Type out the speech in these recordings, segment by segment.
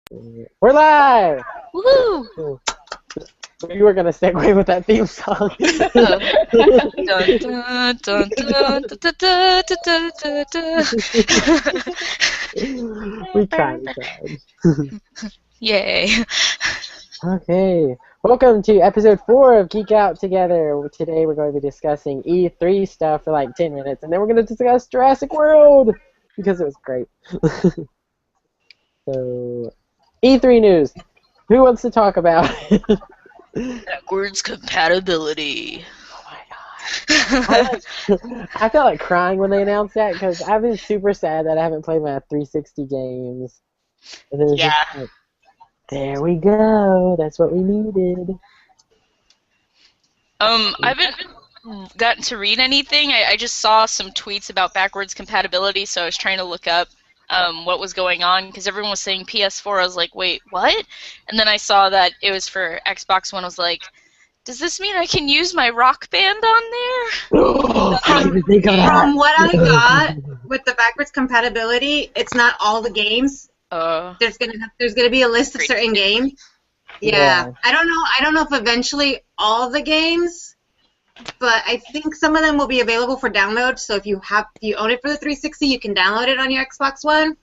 We're live! Woohoo! You were gonna segue with that theme song. Dun, dun, dun, dun, dun, dun, dun, dun, dun. We tried. Yay. Okay. Welcome to episode 4 of Geek Out Together. Today we're going to be discussing E3 stuff for like 10 minutes, and then we're going to discuss Jurassic World because it was great. So, E3 news. Who wants to talk about it? Backwards compatibility. Oh my god. I felt like crying when they announced that because I've been super sad that I haven't played my 360 games. And it was just like, there we go. That's what we needed. I haven't gotten to read anything. I just saw some tweets about backwards compatibility, so I was trying to look up what was going on because everyone was saying PS4. I was like, wait, what? And then I saw that it was for Xbox One. I was like, does this mean I can use my Rock Band on there? From what I got with the backwards compatibility, it's not all the games. There's gonna be a list of certain games. Yeah. I don't know if eventually all the games, but I think some of them will be available for download. So if you own it for the 360, you can download it on your Xbox One.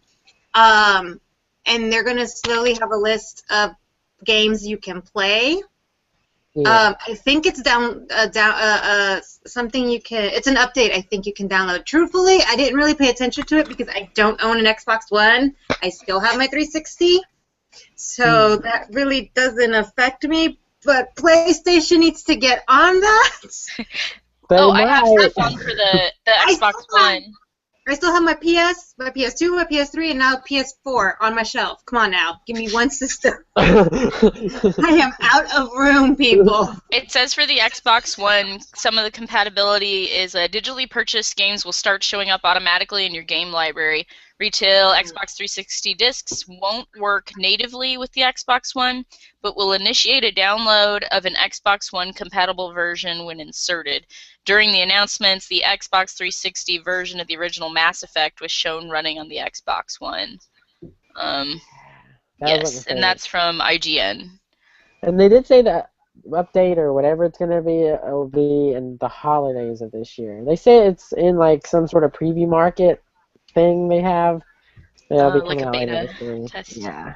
And they're gonna slowly have a list of games you can play. Yeah. I think it's something you can. It's an update. I think you can download. Truthfully, I didn't really pay attention to it because I don't own an Xbox One. I still have my 360, so that really doesn't affect me. But PlayStation needs to get on that. I have stuff on for the Xbox One. I still have my PS2, my PS3, and now PS4 on my shelf. Come on now. Give me one system. I am out of room, people. It says for the Xbox One, some of the compatibility is digitally purchased games will start showing up automatically in your game library. Retail Xbox 360 discs won't work natively with the Xbox One, but will initiate a download of an Xbox One compatible version when inserted. During the announcements, the Xbox 360 version of the original Mass Effect was shown running on the Xbox One. Yes, and that's from IGN. And they did say that update or whatever it's going to be, it will be in the holidays of this year. They say it's in like some sort of preview market thing they have. They'll be like a beta test. Yeah.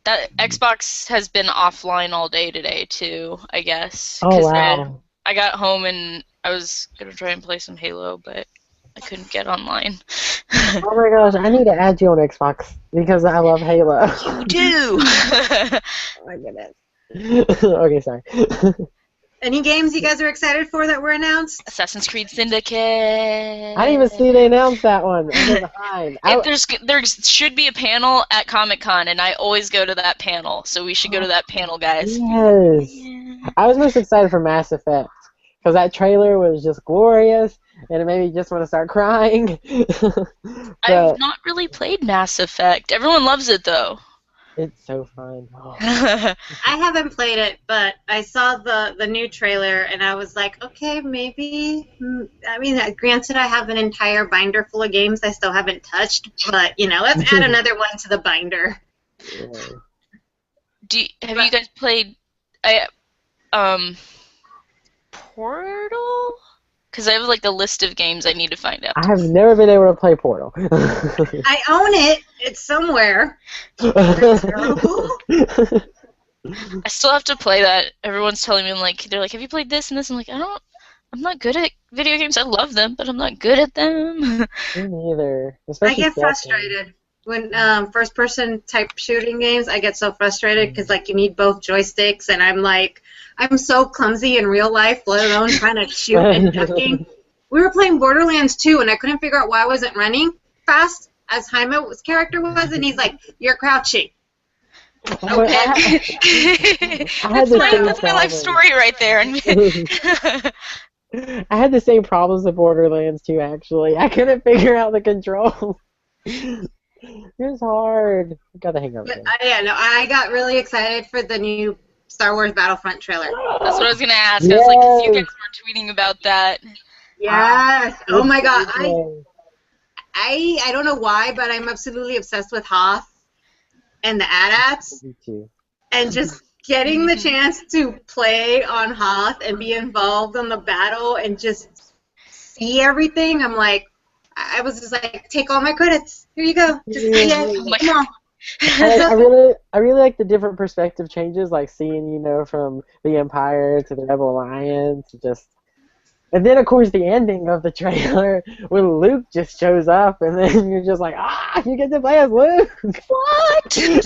That Xbox has been offline all day today too, I guess. Oh wow. I got home and I was gonna try and play some Halo, but I couldn't get online. Oh my gosh, I need to add you on Xbox because I love Halo. You do. Oh my goodness. Okay, sorry. Any games you guys are excited for that were announced? Assassin's Creed Syndicate. I didn't even see they announced that one. I'm behind. There should be a panel at Comic-Con, and I always go to that panel, so we should go to that panel, guys. Yes. Yeah. I was most excited for Mass Effect because that trailer was just glorious, and it made me just want to start crying. I've not really played Mass Effect. Everyone loves it, though. It's so fun. Oh. I haven't played it, but I saw the new trailer, and I was like, okay, maybe. I mean, granted, I have an entire binder full of games I still haven't touched, but, let's add another one to the binder. Yeah. Have you guys played Portal? Because I have like a list of games I need to find out. I have never been able to play Portal. I own it. It's somewhere. I still have to play that. Everyone's telling me, they're like, have you played this and this? I'm like, I'm not good at video games. I love them, but I'm not good at them. Me neither. I get frustrated. When first-person type shooting games, I get so frustrated because you need both joysticks, and I'm so clumsy in real life, let alone trying to shoot and ducking. We were playing Borderlands 2, and I couldn't figure out why I wasn't running fast as Jaime's character was, and he's like, "You're crouching." Okay. That's my life story right there. I had the same problems with Borderlands 2, actually. I couldn't figure out the control. It was hard. I got the hang of it. I got really excited for the new Star Wars Battlefront trailer. That's what I was gonna ask. Yes. I was like, 'cause you guys were tweeting about that. Yes. Oh my God. I don't know why, but I'm absolutely obsessed with Hoth. and the AT-ATs. Me too. And just getting the chance to play on Hoth and be involved in the battle and just see everything, I'm like, I was just like, take all my credits. Here you go. Just see it. Come on. I really like the different perspective changes, like seeing, from the Empire to the Rebel Alliance, and then of course the ending of the trailer when Luke just shows up, and then you're just like, you get to play as Luke. What? I'm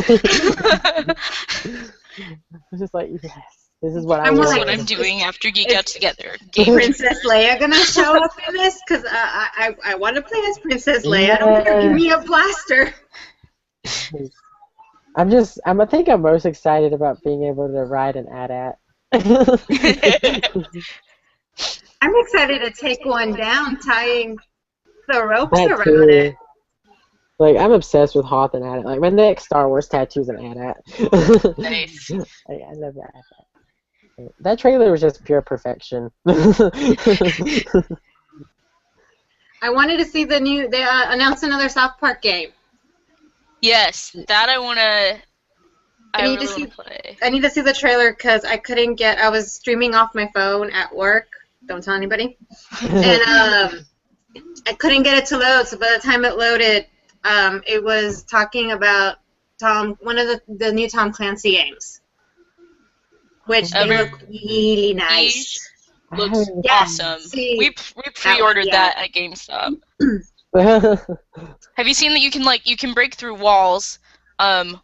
just like, yes, this is what I'm doing after Geek Out Together. Princess Leia gonna show up in this? Because I want to play as Princess Leia. I don't care. Give me a blaster. I think I'm most excited about being able to ride an AT-AT. I'm excited to take one down, tying the ropes around it. Like, I'm obsessed with Hoth and AT-AT. Like, my next Star Wars tattoo's an AT-AT. Nice. I love that AT-AT. That trailer was just pure perfection. I wanted to see they announced another South Park game. Yes, that I want to. I really want to play. I need to see the trailer because I was streaming off my phone at work. Don't tell anybody. And I couldn't get it to load, so by the time it loaded, it was talking about one of the new Tom Clancy games, which they look really nice. Looks awesome. We pre-ordered that at GameStop. Have you seen that you can break through walls,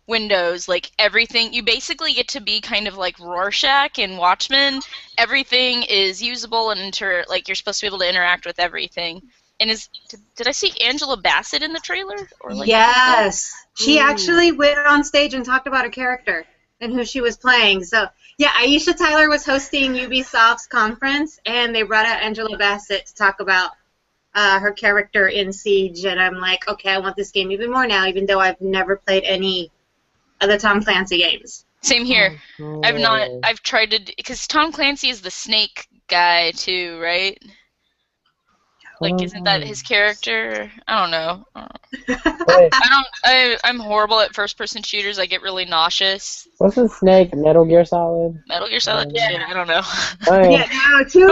windows, like everything? You basically get to be kind of like Rorschach in Watchmen. Everything is usable and you're supposed to be able to interact with everything. And did I see Angela Bassett in the trailer? Yes, she actually went on stage and talked about a character and who she was playing. So yeah, Aisha Tyler was hosting Ubisoft's conference, and they brought out Angela Bassett to talk about her character in Siege, and I'm like, okay, I want this game even more now, even though I've never played any of the Tom Clancy games. Same here. I've tried to, because Tom Clancy is the Snake guy too, right? Like, isn't that his character? I don't know. I'm horrible at first-person shooters. I get really nauseous. Wasn't Snake Metal Gear Solid? Metal Gear Solid? Yeah, I don't know. But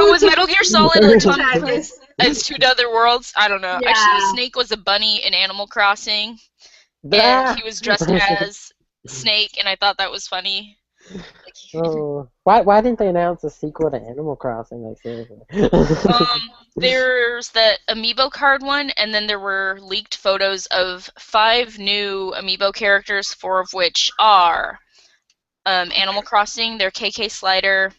was Metal Gear Solid or Tom Clancy as Two Other Worlds? I don't know. Yeah. Actually, Snake was a bunny in Animal Crossing, and he was dressed as Snake, and I thought that was funny. Why didn't they announce a sequel to Animal Crossing? Like, seriously. There's that Amiibo card one, and then there were leaked photos of 5 new Amiibo characters, 4 of which are Animal Crossing, their KK Slider,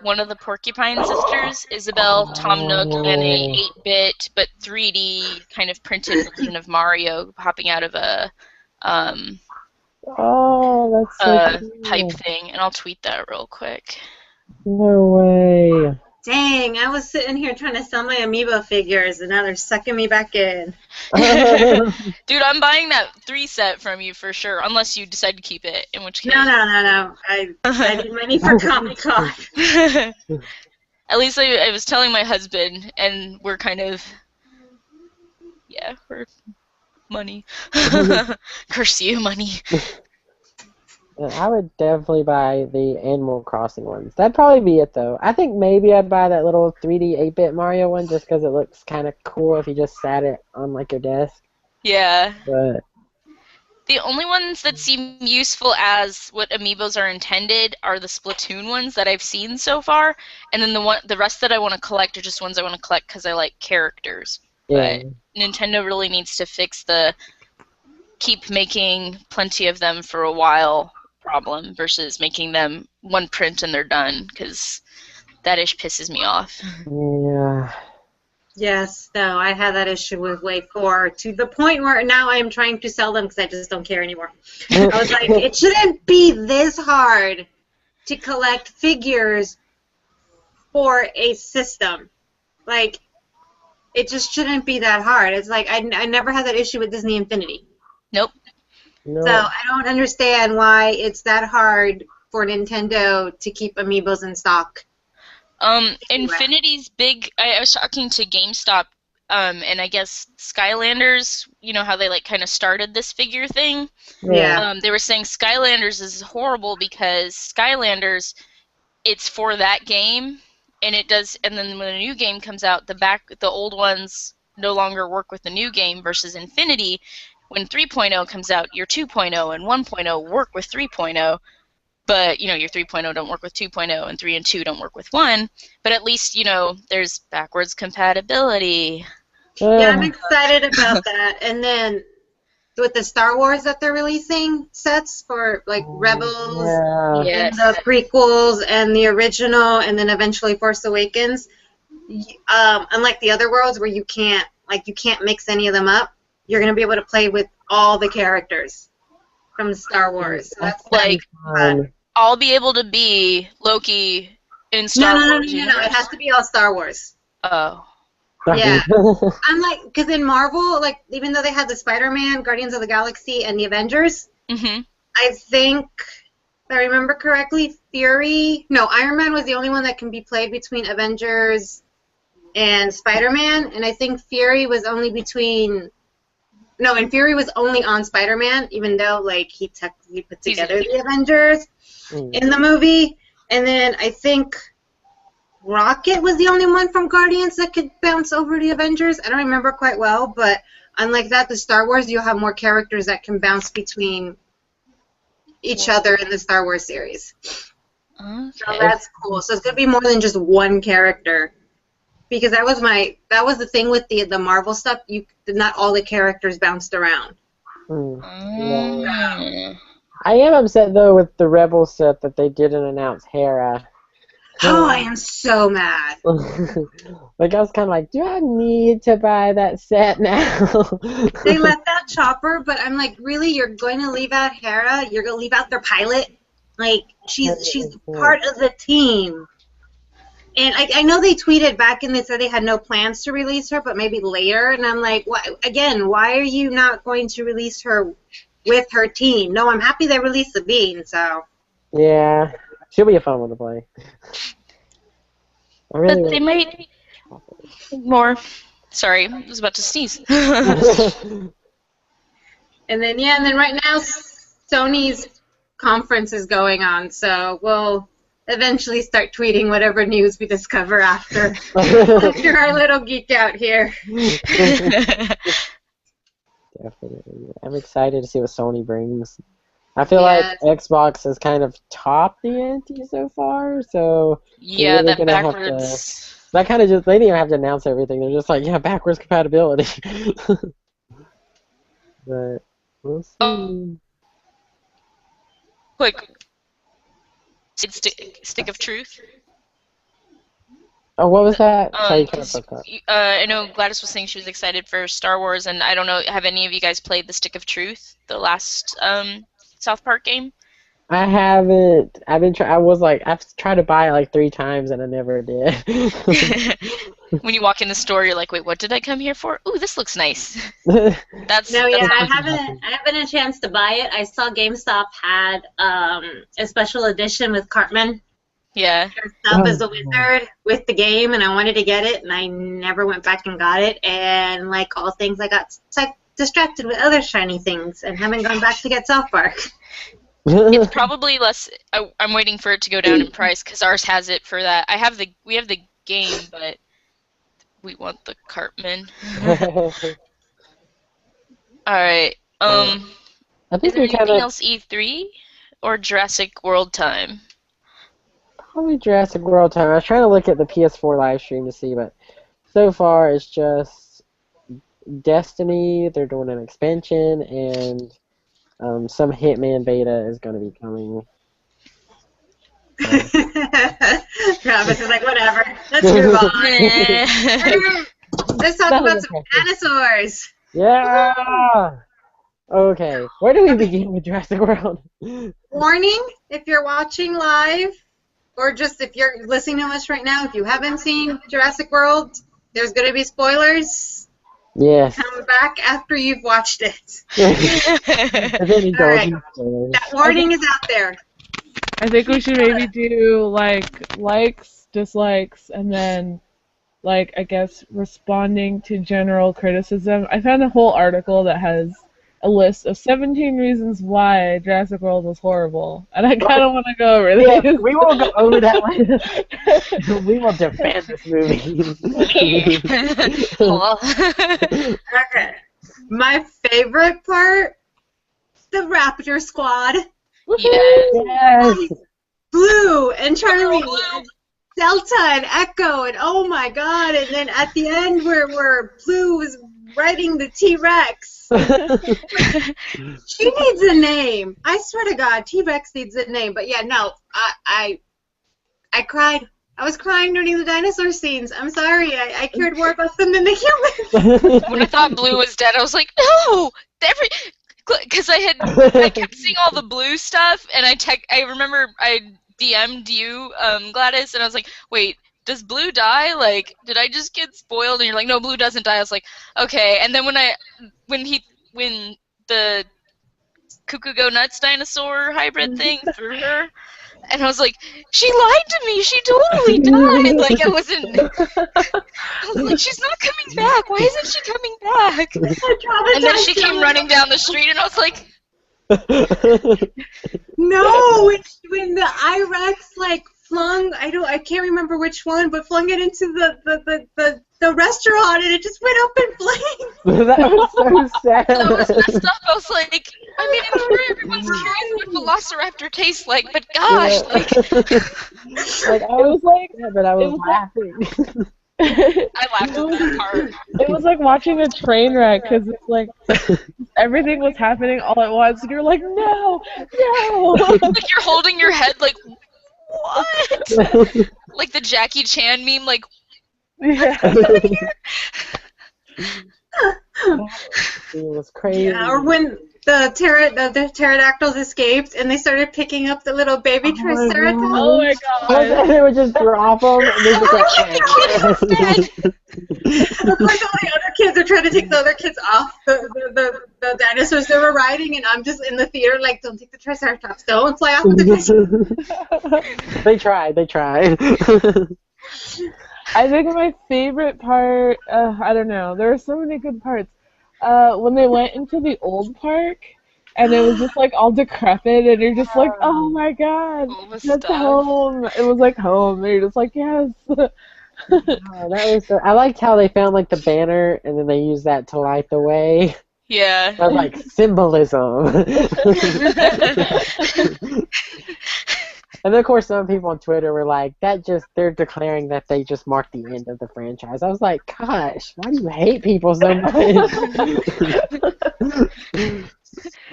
one of the Porcupine sisters, Isabelle, Tom Nook, and a 8-bit but 3D kind of printed version of Mario popping out of a that's so cool. pipe thing, and I'll tweet that real quick. No way. Dang, I was sitting here trying to sell my Amiibo figures, and now they're sucking me back in. Dude, I'm buying that 3 set from you for sure, unless you decide to keep it, in which case... No. I need money for Comic-Con. At least I was telling my husband, and we're kind of... Yeah, we're... money. Curse you, money. I would definitely buy the Animal Crossing ones. That'd probably be it, though. I think maybe I'd buy that little 3D 8-bit Mario one just because it looks kind of cool if you just sat it on, like, your desk. Yeah. But the only ones that seem useful as what Amiibos are intended are the Splatoon ones that I've seen so far, and then the rest that I want to collect are just ones I want to collect because I like characters. Yeah. But Nintendo really needs to fix the keep making plenty of them for a while problem versus making them one print and they're done, because that ish pisses me off. Yeah. Yes, no, I had that issue with Wave 4 to the point where now I'm trying to sell them because I just don't care anymore. I was like, it shouldn't be this hard to collect figures for a system. Like, it just shouldn't be that hard. It's like I never had that issue with Disney Infinity. Nope. No. So I don't understand why it's that hard for Nintendo to keep Amiibos in stock. Infinity's big. I was talking to GameStop and I guess Skylanders, you know how they like kind of started this figure thing? Yeah. They were saying Skylanders is horrible because Skylanders, it's for that game, and it does, and then when a new game comes out, the old ones no longer work with the new game versus Infinity. When 3.0 comes out, your 2.0 and 1.0 work with 3.0. But, you know, your 3.0 don't work with 2.0, and 3 and 2 don't work with 1. But at least, you know, there's backwards compatibility. Yeah, I'm excited about that. And then with the Star Wars that they're releasing sets for, like, Rebels and the prequels and the original and then eventually Force Awakens, unlike the other worlds where you can't mix any of them up, you're going to be able to play with all the characters from Star Wars. So that's like, I'll be able to be Loki in Star Wars. No. It has to be all Star Wars. Oh. Yeah. I'm like, because in Marvel, like, even though they had the Spider-Man, Guardians of the Galaxy, and the Avengers, I think, if I remember correctly, Iron Man was the only one that can be played between Avengers and Spider-Man, and I think Fury was only Fury was only on Spider-Man, even though, like, he technically put together the Avengers in the movie. And then I think Rocket was the only one from Guardians that could bounce over the Avengers. I don't remember quite well, but unlike that, the Star Wars, you'll have more characters that can bounce between each other in the Star Wars series. Okay. So that's cool. So it's going to be more than just one character. Because that was the thing with the Marvel stuff. Not all the characters bounced around. Yeah. I am upset though with the Rebel set that they didn't announce Hera. Oh, I am so mad. Like I was kind of like, do I need to buy that set now? They left out Chopper, but I'm like, really? You're going to leave out Hera? You're going to leave out their pilot? Like she's part of the team. And I know they tweeted back and they said they had no plans to release her, but maybe later. And I'm like, why are you not going to release her with her team? No, I'm happy they released Sabine, so. Yeah, she'll be a fun one to play. But they might more. Sorry, I was about to sneeze. And then right now Sony's conference is going on, so we'll eventually start tweeting whatever news we discover after our little geek out here. Definitely. I'm excited to see what Sony brings. I feel like Xbox has kind of topped the ante so far, so yeah, that backwards. They didn't even have to announce everything. They're just like, backwards compatibility. But we'll see. Quick. Stick of Truth. Oh, what was that? I know Gladys was saying she was excited for Star Wars, and I don't know, have any of you guys played the Stick of Truth, the last South Park game? I haven't. I've tried to buy it like 3 times and I never did. When you walk in the store, you're like, wait, what did I come here for? Ooh, this looks nice. I haven't had a chance to buy it. I saw GameStop had a special edition with Cartman. Yeah. Dressed up as a wizard with the game, and I wanted to get it, and I never went back and got it. And like all things, I got distracted with other shiny things and haven't gone back to get South Park. It's probably less. I'm waiting for it to go down in price because ours has it for that. We have the game, but we want the Cartman. All right. I think is there anything else E3 or Jurassic World time? Probably Jurassic World time. I was trying to look at the PS4 live stream to see, but so far it's just Destiny. They're doing an expansion, and some Hitman beta is going to be coming. Travis is like, whatever. Let's move on. Let's talk about some dinosaurs. Yeah. Okay. Where do we begin with Jurassic World? Warning: if you're watching live, or just if you're listening to us right now, if you haven't seen Jurassic World, there's going to be spoilers. Yes. Come back after you've watched it. All right. That warning is out there. I think we should maybe do likes, dislikes, and then like, I guess, responding to general criticism, I found a whole article that has a list of 17 reasons why Jurassic World was horrible, and I kind of want to go over these. Yeah, we won't go over that later. We will defend this movie. Okay. My favorite part, the Raptor Squad. Yes. Blue and Charlie and Delta and Echo and oh my god, and then at the end where Blue was riding the T-Rex. She needs a name. I swear to God, T-Rex needs a name. But yeah, no, I cried. I was crying during the dinosaur scenes. I'm sorry. I cared more about them than the humans. When I thought Blue was dead, I was like, no! Because I kept seeing all the Blue stuff, and I remember I DM'd you, Gladys, and I was like, wait, does Blue die? Like, did I just get spoiled? And you're like, no, Blue doesn't die. I was like, okay. And then when the Cuckoo Go Nuts dinosaur hybrid thing threw her, and I was like, she lied to me. She totally died. Like, I was like, she's not coming back. Why isn't she coming back? And then she came running down the street, and I was like, no, when the I-Rex like flung, I can't remember which one, but flung it into the restaurant, and it just went up in flames. That was so sad. That was messed up. I was like, I mean, I'm sure everyone's curious what Velociraptor tastes like, but gosh, like I was like, yeah, but I was laughing. I laughed at that part. It was like watching a train wreck, because it's like everything was happening all at once, and you're like, no, no. Like you're holding your head, like, what? Like the Jackie Chan meme, like, yeah. It was crazy. Yeah, or when the pterodactyls escaped and they started picking up the little baby triceratops. Oh my god. And they would just drop them. And they just like, Of course, all the other kids are trying to take the other kids off the dinosaurs they were riding, and I'm just in the theater like, don't take the triceratops, don't fly off with the triceratops. They tried. I think my favorite part, I don't know, there were so many good parts. When they went into the old park, and it was just like all decrepit, and you're just like, oh my god, that's home. It was like home, and you're just like, yes. Oh, that was I liked how they found like the banner, and then they used that to light the way. yeah. That was like symbolism. And then, of course, some people on Twitter were like, they're declaring that they just marked the end of the franchise. I was like, gosh, why do you hate people so much?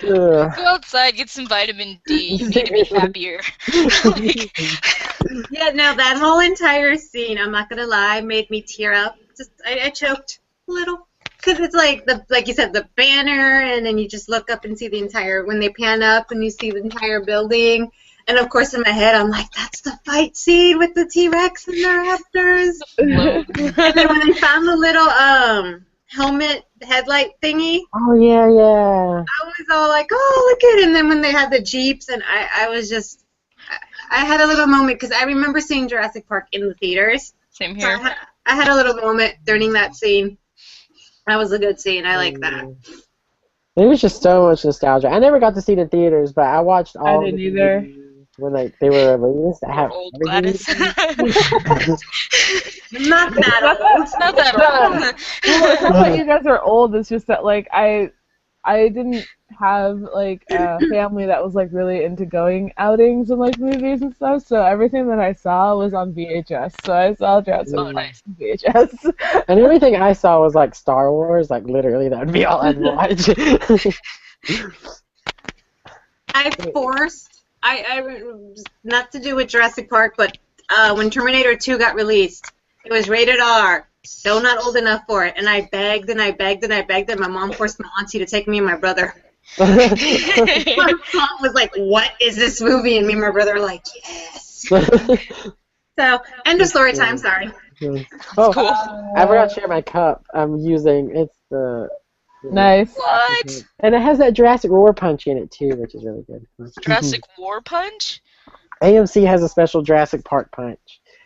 Go outside, get some vitamin D. You need to be happier. Yeah, no, that whole entire scene, I'm not gonna lie, made me tear up. Just I choked a little. Because it's like, like you said, the banner, and then you just look up and see the entire, when they pan up and you see the entire building. And of course, in my head, I'm like, that's the fight scene with the T-Rex and the raptors. And then when they found the little helmet headlight thingy. Oh, yeah. I was all like, oh, look at it. And then when they had the Jeeps, and I was just, I had a little moment, because I remember seeing Jurassic Park in the theaters. Same here. So I had a little moment during that scene. That was a good scene. I like that. There was just so much nostalgia. I never got to see it in theaters, but I watched all. I didn't either. When they were released. I have old Gladys. Not that old. Not that old. It's not that you guys are old. It's just that like I didn't have like a family that was like really into going outings and like movies and stuff. So everything that I saw was on VHS. So I saw Jurassic World on VHS. And everything I saw was like Star Wars. Like literally, that would be all I'd watch. I forced. I not to do with Jurassic Park, but when Terminator 2 got released, it was rated R. Still not old enough for it, and I begged and I begged and I begged, and my mom forced my auntie to take me and my brother. My mom was like, "What is this movie?" And me and my brother were like, "Yes." So, end of story time. Sorry. Oh, cool. I forgot to share my cup. I'm using it's the. Nice. What? And it has that Jurassic War punch in it too, which is really good. Jurassic War punch? AMC has a special Jurassic Park punch.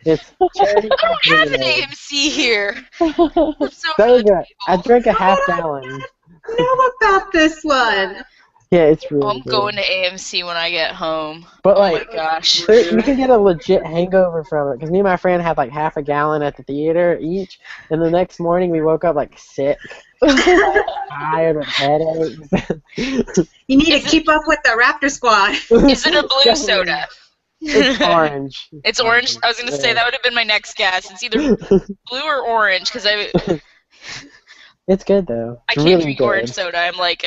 It's cherry I don't have an lemonade. AMC here. So good. I drank a half gallon. Know about this one. Yeah, it's really I'm good. going to AMC when I get home. But oh like, my gosh. you can get a legit hangover from it. Because me and my friend had like half a gallon at the theater each, and the next morning we woke up like sick, tired with headaches. You need to keep up with the Raptor Squad. Is it a blue soda? It's orange. It's orange. I was gonna say that would have been my next guess. It's either blue or orange because It's good though. I can't drink orange soda. I'm like,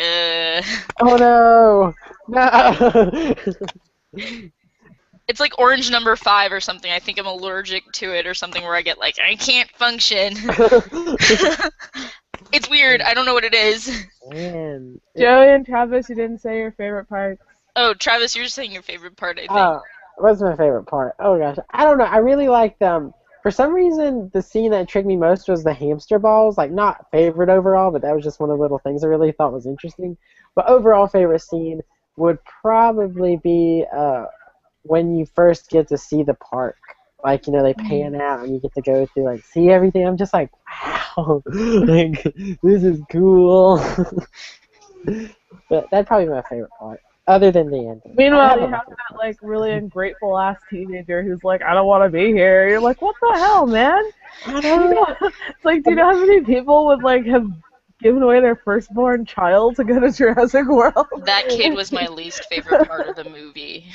Oh no! It's like orange number 5 or something. I think I'm allergic to it or something where I get like, I can't function. It's weird. I don't know what it is. Man. Joey and Travis, you didn't say your favorite parts. Oh, Travis, you're saying your favorite part, I think. What's my favorite part? Oh gosh, I don't know. I really liked for some reason, the scene that intrigued me most was the hamster balls. Like, not favorite overall, but that was just one of the little things I really thought was interesting. But overall favorite scene would probably be when you first get to see the park. Like, they pan out and you get to go through, like, see everything. I'm just like, wow, like, this is cool. But that'd probably be my favorite part, other than the end. Meanwhile, you have that, like, really ungrateful ass teenager who's like, I don't want to be here. You're like, what the hell, man? I don't know. It's like, do you know how many people would, like, have given away their firstborn child to go to Jurassic World? That kid was my least favorite part of the movie.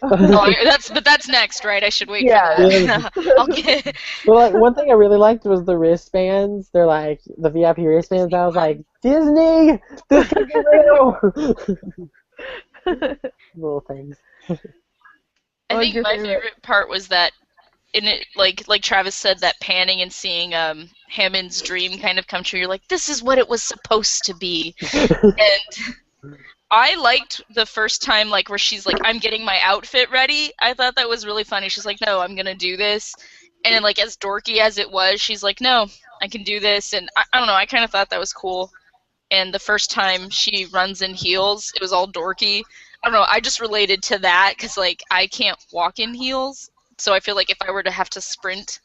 But that's next, right? I should wait for that. Yeah. Well, like, one thing I really liked was the wristbands. They're like the VIP wristbands. I was like, Disney, this is real. Little things. I think my favorite part was that in it, like Travis said, that panning and seeing Hammond's dream kind of come true. You're like, this is what it was supposed to be. And I liked the first time, like, where she's like, I'm getting my outfit ready. I thought that was really funny. She's like, no, I'm gonna do this. And then, like, as dorky as it was, she's like, no, I can do this. And I don't know, I kind of thought that was cool. And the first time she runs in heels, it was all dorky. I don't know, I just related to that because, like, I can't walk in heels. So I feel like if I were to have to sprint,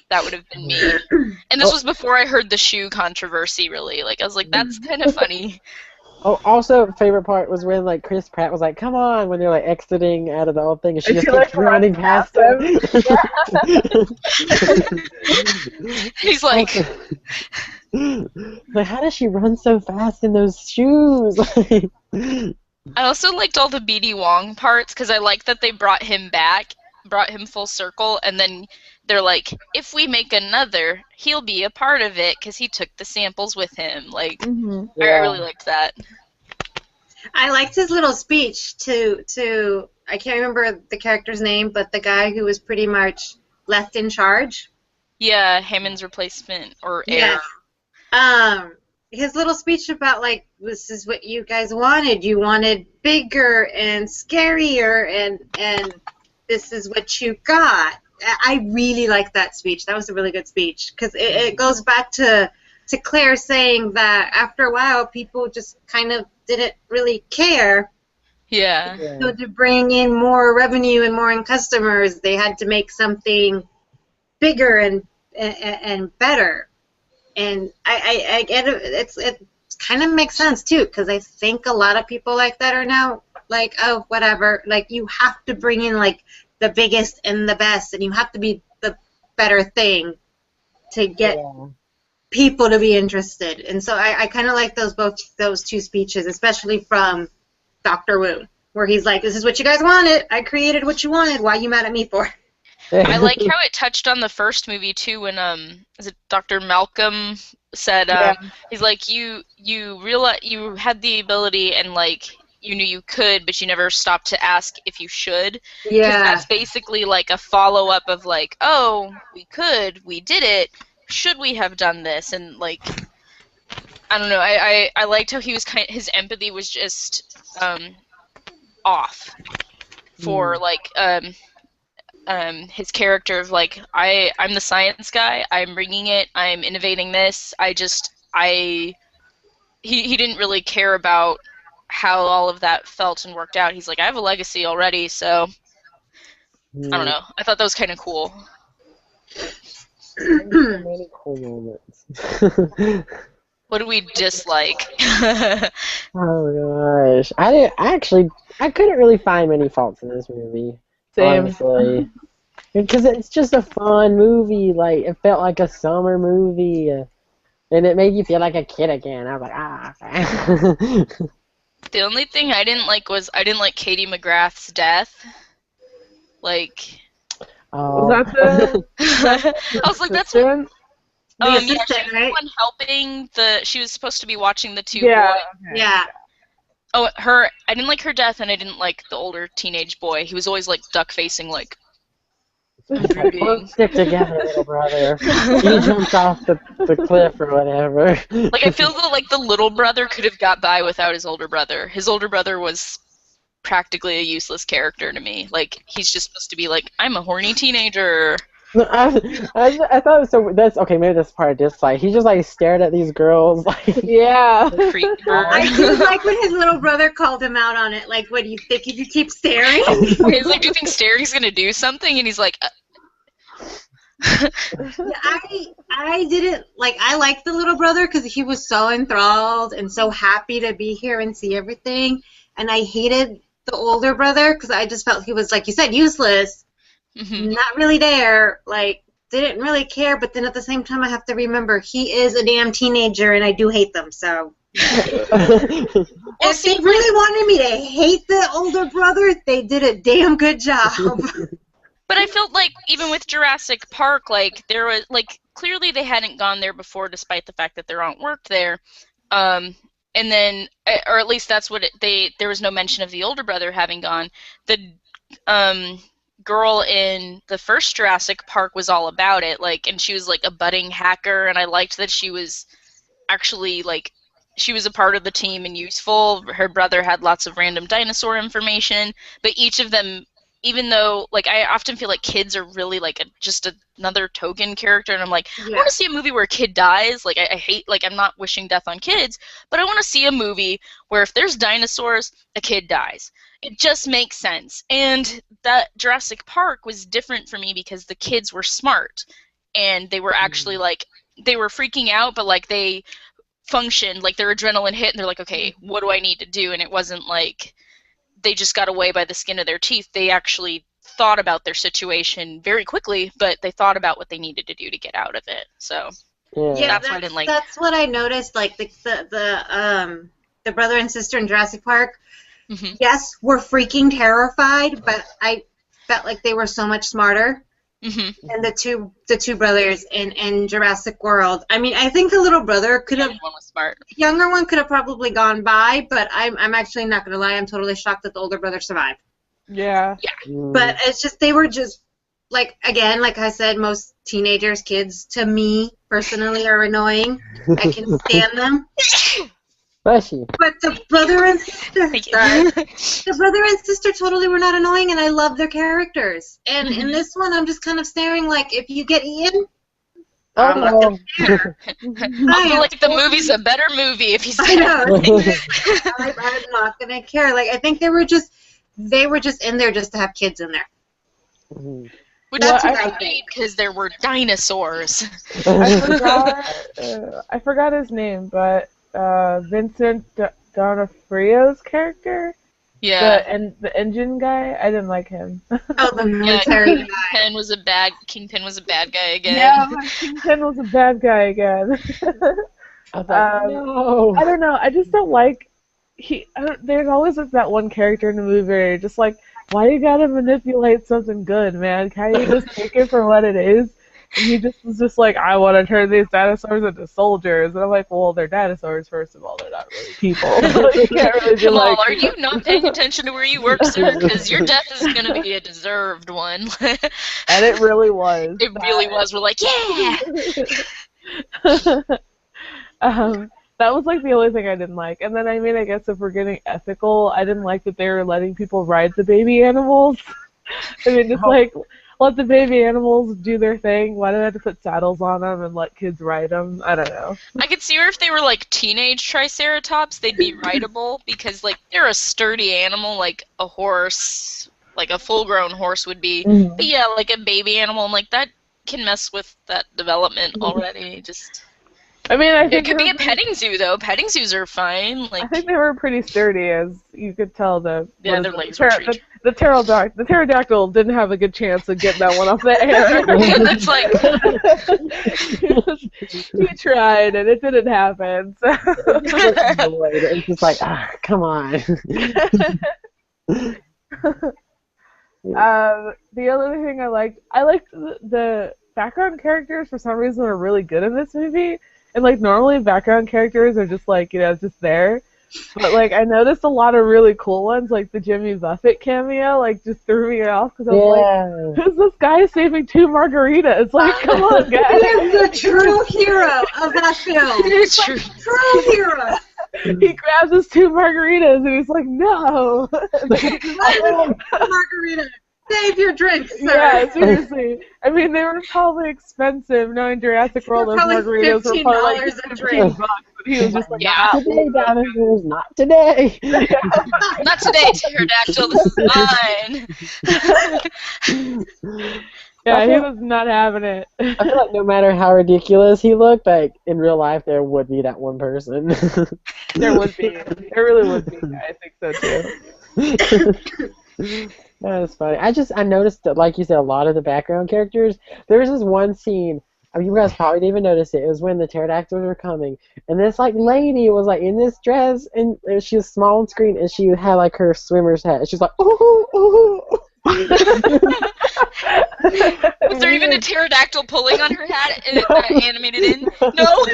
that would have been me. And this was before I heard the shoe controversy, really. Like, I was like, that's kind of funny. Oh, also, favorite part was when, like, Chris Pratt was like, come on, when they're, like, exiting out of the whole thing, and she just keeps running past him. He's like... Like, how does she run so fast in those shoes? I also liked all the BD Wong parts, because I like that they brought him back, brought him full circle, and then they're like, if we make another, he'll be a part of it because he took the samples with him. Like, I really liked that. I liked his little speech to I can't remember the character's name, but the guy who was pretty much left in charge. Yeah, Hammond's replacement or heir. Yeah. His little speech about, like, this is what you guys wanted. You wanted bigger and scarier, and this is what you got. I really liked that speech. That was a really good speech because it goes back to Claire saying that after a while people just kind of didn't really care. Yeah. So to bring in more revenue and more in customers, they had to make something bigger and better. And I get it. It kind of makes sense too because I think a lot of people like that are now like, oh, whatever. Like, you have to bring in, like, the biggest and the best, and you have to be the better thing to get people to be interested. And so I kind of like those two speeches, especially from Dr. Wu, where he's like, this is what you guys wanted. I created what you wanted. Why are you mad at me for? I like how it touched on the first movie too when is it Dr. Malcolm said he's like, you realize you had the ability and, like, you knew you could, but you never stopped to ask if you should. Yeah. That's basically like a follow-up of, like, oh, we could, we did it, should we have done this? And, like, I don't know, I liked how he was his empathy was just off for, like, his character of, like, I'm the science guy, I'm bringing it, I'm innovating this, he didn't really care about how all of that felt and worked out. He's like, I have a legacy already, so I don't know. I thought that was kind of cool. So many cool moments. What do we dislike? Oh gosh, I couldn't really find many faults in this movie. Same. Honestly, because it's just a fun movie. Like it felt like a summer movie, and it made you feel like a kid again. I was like, ah. The only thing I didn't like was I didn't like Katie McGrath's death. Like, Oh. Was that I was like, that's The yeah, assistant, she was the right? one helping she was supposed to be watching the two Yeah. boys. Okay. Yeah. Oh, I didn't like her death, and I didn't like the older teenage boy. He was always like duck facing, like, I'm brooding. Let's stick together, little brother. He jumped off the cliff or whatever. Like, I feel like the little brother could have got by without his older brother. His older brother was practically a useless character to me. Like, he's just supposed to be like, I'm a horny teenager. I thought it was so. That's okay. Maybe that's part of dislike. He just like stared at these girls like. Yeah. I do like when his little brother called him out on it. Like, what do you think if you keep staring? He's like, do you think staring's gonna do something? And he's like, I didn't like. I liked the little brother because he was so enthralled and so happy to be here and see everything. And I hated the older brother because I just felt he was, like you said, useless. Not really there, like, didn't really care, but then at the same time I have to remember he is a damn teenager and I do hate them, so. If they really wanted me to hate the older brother, they did a damn good job. But I felt like even with Jurassic Park, like there was clearly they hadn't gone there before, despite the fact that their aunt worked there. And then, or at least that's what there was no mention of the older brother having gone. The girl in the first Jurassic Park was all about it, like, and she was like a budding hacker, and I liked that she was actually like she was a part of the team and useful. Her brother had lots of random dinosaur information, but each of them, even though like I often feel like kids are really like just another token character, and I'm like, I want to see a movie where a kid dies. Like I hate, like, I'm not wishing death on kids, but I want to see a movie where if there's dinosaurs, a kid dies. It just makes sense. And that Jurassic Park was different for me because the kids were smart, and they were actually like, they were freaking out, but like they functioned, like their adrenaline hit, and they're like, okay, what do I need to do? And it wasn't like they just got away by the skin of their teeth. They actually thought about their situation very quickly, but they thought about what they needed to do to get out of it. So that's what I didn't like. That's what I noticed. Like the brother and sister in Jurassic Park. Yes, we're freaking terrified, but I felt like they were so much smarter than the two brothers in Jurassic World. I mean, I think the little brother could have. One was smart. Younger one could have probably gone by, but I'm actually not gonna lie. I'm totally shocked that the older brother survived. Yeah. But it's just they were just like, again, like I said, most teenagers, kids, to me personally, are annoying. I can stand them. Bless you. But the brother and sister totally were not annoying, and I love their characters. And in this one, I'm just kind of staring like, if you get Ian, I'm not gonna care. I feel like the movie's a better movie if he's there. I know. I'm not gonna care. Like, I think they were just in there just to have kids in there. Which that's what I think, because there were dinosaurs. I forgot his name, but Vincent D'Onofrio's character? Yeah. The engine guy? I didn't like him. Oh, the military guy. Kingpin was a bad guy again. Yeah, Kingpin was a bad guy again. No. I don't know. I just don't like... there's always that one character in the movie where you're just like, why you gotta manipulate something good, man? Can't you just take it for what it is? And he just was just like, I want to turn these dinosaurs into soldiers. And I'm like, well, they're dinosaurs, first of all. They're not really people. You can't really be Jamal, are you not paying attention to where you work, sir? Because your death is going to be a deserved one. And it really was. It really was. We're like, yeah! That was like the only thing I didn't like. And then, I mean, I guess if we're getting ethical, I didn't like that they were letting people ride the baby animals. I mean, just like... let the baby animals do their thing. Why do they have to put saddles on them and let kids ride them? I don't know. I could see where if they were like teenage Triceratops, they'd be rideable because like they're a sturdy animal, like a horse, like a full-grown horse would be. But yeah, like a baby animal, and like that can mess with that development already. Just. I mean, I think it could be a petting zoo though. Petting zoos are fine. Like I think they were pretty sturdy, as you could tell. Their legs were the pterodactyl didn't have a good chance of getting that one off the air. It's like he tried and it didn't happen. So. It's just like, come on. The other thing I liked the background characters for some reason are really good in this movie. And, like, normally background characters are just, like, just there. But, like, I noticed a lot of really cool ones, like the Jimmy Buffett cameo, like, just threw me off. Because I was like, who's this guy saving 2 margaritas? Like, come on, guys. He is the true hero of that film. It's true hero. He grabs his 2 margaritas, and he's like, no. Margarita. Save your drink, sir. Yeah, seriously. I mean, they were probably expensive. Knowing Jurassic World, those margaritas were probably like $15. But he was just like, today, dinosaurs, not today. Not today, pterodactyl. This is mine. Yeah, he was not having it. I feel like no matter how ridiculous he looked, like in real life, there would be that one person. There would be. There really would be. I think so too. That was funny. I noticed that, like you said, a lot of the background characters. There was this one scene. I mean, you guys probably didn't even notice it. It was when the pterodactyls were coming, and this like lady was like in this dress, and she was small on screen, and she had like her swimmer's hat. And she was like, ooh, ooh. Was there even a pterodactyl pulling on her hat animated in? No.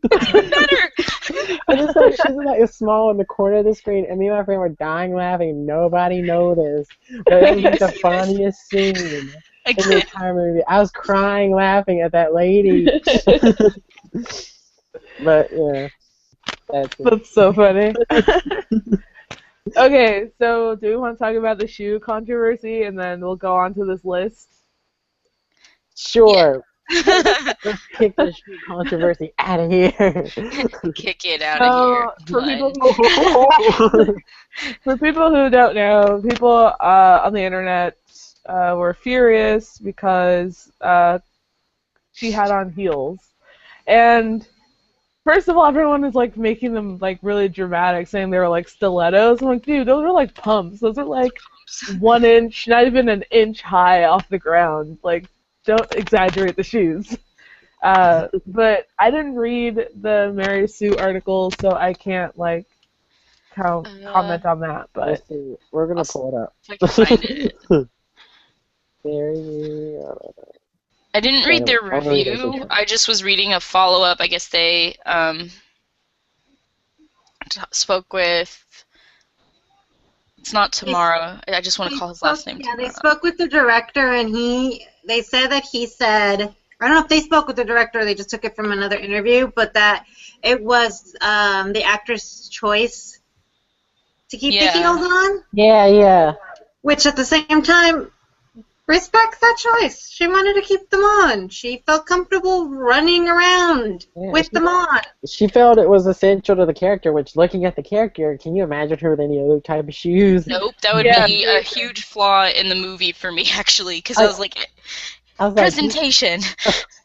It's even better. I just like she was like small in the corner of the screen, and me and my friend were dying laughing. Nobody noticed, but it was like the funniest scene in the entire movie. I was crying laughing at that lady. But yeah, that's so funny. Okay, so do we want to talk about the shoe controversy, and then we'll go on to this list? Sure. Let's kick the shoe controversy out of here. Kick it out of here. For people who don't know, people on the internet were furious because she had on heels. And first of all, everyone is like making them like really dramatic, saying they were like stilettos. I'm like, dude, those are like pumps. Those are like 1 inch, not even an inch high off the ground. Like, don't exaggerate the shoes. But I didn't read the Mary Sue article, so I can't like comment on that. But we're gonna pull it up. If I can find it. Mary. I didn't read their review. I just was reading a follow-up. I guess they spoke with. It's not tomorrow. I just want to call his last name. Yeah, they spoke with the director, and they said that he said, I don't know if they spoke with the director or they just took it from another interview, but that it was the actor's choice to keep the heels on. Yeah. Which at the same time respects that choice. She wanted to keep them on. She felt comfortable running around with them on. She felt it was essential to the character, which, looking at the character, can you imagine her with any other type of shoes? Nope, that would be a huge flaw in the movie for me, actually, because I was like, presentation.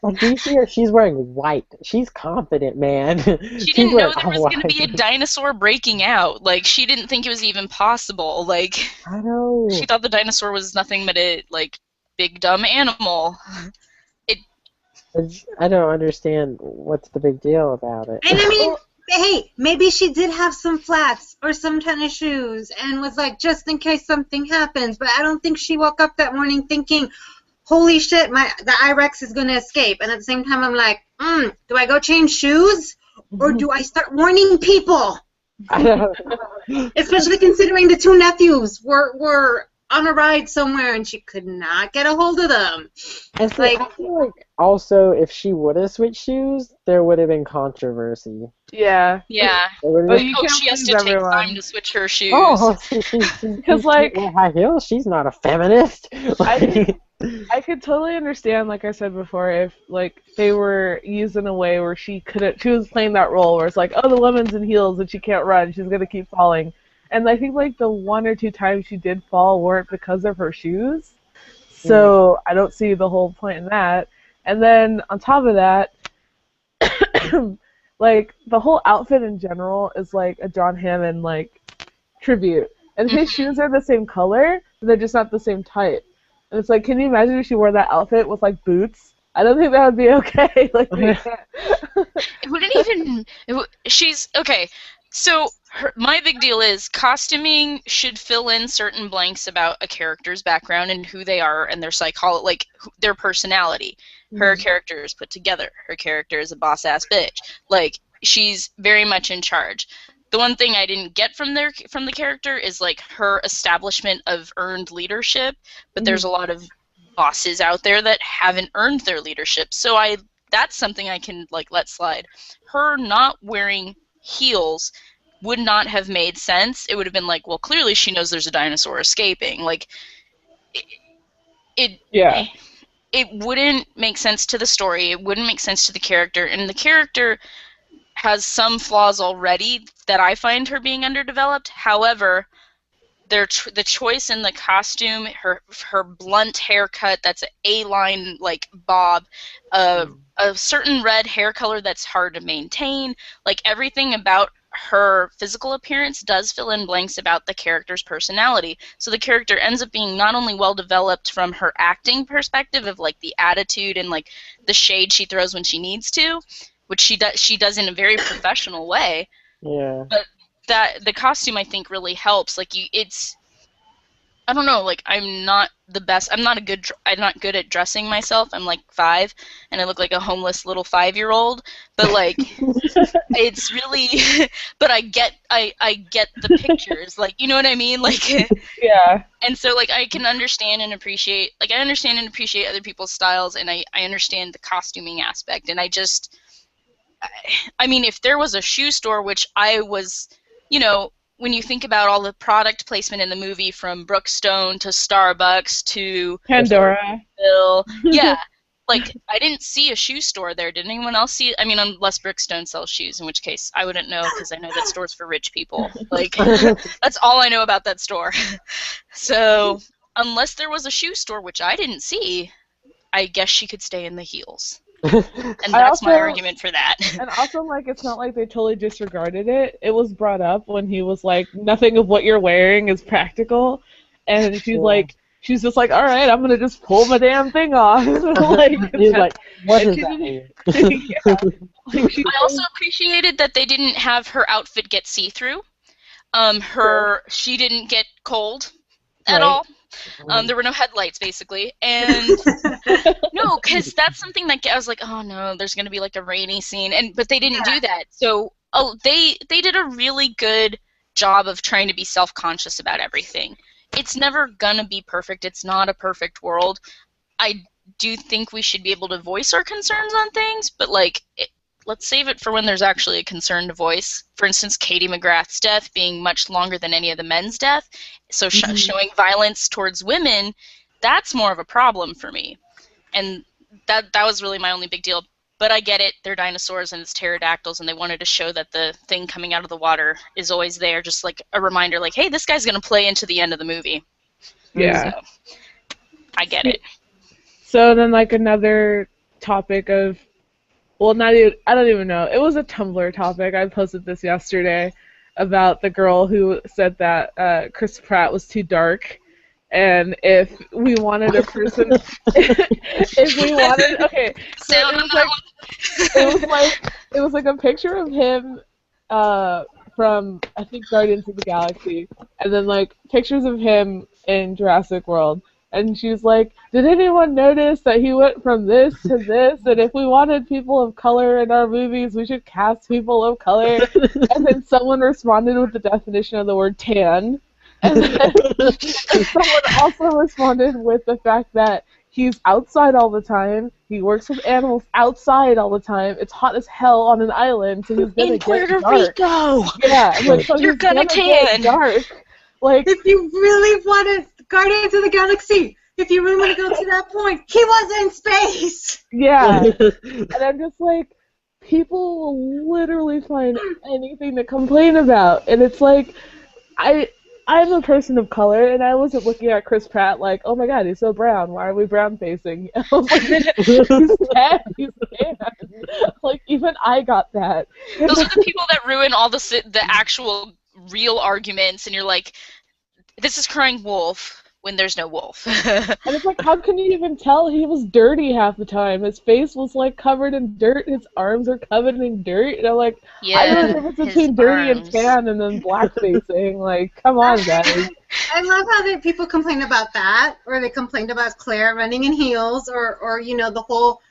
Like, do you see her? She's wearing white. She's confident, man. She didn't know there was going to be a dinosaur breaking out. Like, she didn't think it was even possible. Like, I know. She thought the dinosaur was nothing but a, like, big dumb animal. I don't understand what's the big deal about it. And I mean, hey, maybe she did have some flats or some tennis shoes and was like, just in case something happens. But I don't think she woke up that morning thinking, holy shit, the I-Rex is going to escape. And at the same time, I'm like, do I go change shoes? Or do I start warning people? Especially considering the 2 nephews were on a ride somewhere and she could not get a hold of them. And so I feel like also if she would have switched shoes, there would have been controversy. Yeah. Yeah. She has to take time to switch her shoes. Oh, because like high heels, she's not a feminist. I could totally understand, like I said before, if like they were used in a way where she was playing that role where it's like, oh, the woman's in heels and she can't run, she's gonna keep falling. And I think like the 1 or 2 times she did fall weren't because of her shoes. So I don't see the whole point in that. And then on top of that, like the whole outfit in general is like a John Hammond like tribute. And his shoes are the same color, but they're just not the same type. And it's like, can you imagine if she wore that outfit with like boots? I don't think that would be okay. Like, it wouldn't even. She's okay. So my big deal is costuming should fill in certain blanks about a character's background and who they are and their psychology, like their personality. Her character is put together. Her character is a boss-ass bitch. Like, she's very much in charge. The one thing I didn't get from the character is like her establishment of earned leadership, but there's a lot of bosses out there that haven't earned their leadership. So that's something I can like let slide. Her not wearing heels would not have made sense. It would have been like, well, clearly she knows there's a dinosaur escaping. Like, it wouldn't make sense to the story. It wouldn't make sense to the character. And the character has some flaws already that I find her being underdeveloped. However, the choice in the costume, her blunt haircut that's an A-line like bob, a certain red hair color that's hard to maintain, like everything about her physical appearance does fill in blanks about the character's personality. So the character ends up being not only well developed from her acting perspective of like the attitude and like the shade she throws when she needs to, which she does in a very professional way. Yeah. But that the costume I think really helps. Like I don't know, like I'm not the best. I'm not good at dressing myself. I'm like 5 and I look like a homeless little 5-year-old. But like it's really but I get the pictures. Like, you know what I mean? Like yeah. And so like I can understand and appreciate other people's styles, and I understand the costuming aspect, and I mean, if there was a shoe store, which I was, you know, when you think about all the product placement in the movie, from Brookstone to Starbucks to Pandora, yeah, like I didn't see a shoe store there. Did anyone else see it? I mean, unless Brookstone sells shoes, in which case I wouldn't know because I know that store's for rich people. Like that's all I know about that store. So unless there was a shoe store, which I didn't see, I guess she could stay in the heels. And that's my argument for that. And also, like, it's not like they totally disregarded it. It was brought up when he was like, nothing of what you're wearing is practical. And she's just like, all right, I'm going to just pull my damn thing off. Like, he's like, what does that mean? I also appreciated that they didn't have her outfit get see-through. She didn't get cold at all. There were no headlights, basically, and no, because that's something that I was like, oh no, there's gonna be like a rainy scene, but they didn't do that. So they did a really good job of trying to be self-conscious about everything. It's never gonna be perfect. It's not a perfect world. I do think we should be able to voice our concerns on things, but like, let's save it for when there's actually a concern to voice. For instance, Katie McGrath's death being much longer than any of the men's death, so showing violence towards women, that's more of a problem for me. And that was really my only big deal. But I get it, they're dinosaurs and it's pterodactyls, and they wanted to show that the thing coming out of the water is always there, just like a reminder, like, hey, this guy's going to play into the end of the movie. Yeah. So, I get it. So then, like, another topic of, well, I don't even know. It was a Tumblr topic. I posted this yesterday about the girl who said that Chris Pratt was too dark, and if we wanted a person, okay, so it was like a picture of him from, I think, Guardians of the Galaxy, and then like pictures of him in Jurassic World. And she's like, did anyone notice that he went from this to this? And if we wanted people of color in our movies, we should cast people of color. And then someone responded with the definition of the word tan. And then someone also responded with the fact that he's outside all the time. He works with animals outside all the time. It's hot as hell on an island, so he's gonna get dark. In Puerto Rico! Yeah, like, so you're gonna tan! Dark. Like, if you really wanted Guardians of the Galaxy, if you really want to go to that point, he was in space! Yeah. And I'm just like, people will literally find anything to complain about. And it's like, I'm a person of color, and I wasn't looking at Chris Pratt like, oh my god, he's so brown. Why are we brown facing? I was like, he's tan. He's tan. Like, even I got that. Those are the people that ruin all the actual real arguments, and you're like, this is crying wolf when there's no wolf. And it's like, how can you even tell? He was dirty half the time. His face was like covered in dirt. His arms are covered in dirt. And I'm like, I know the difference between dirty and tan and then black facing. Like, come on, guys. I love how people complain about that, or they complained about Claire running in heels, or you know, the whole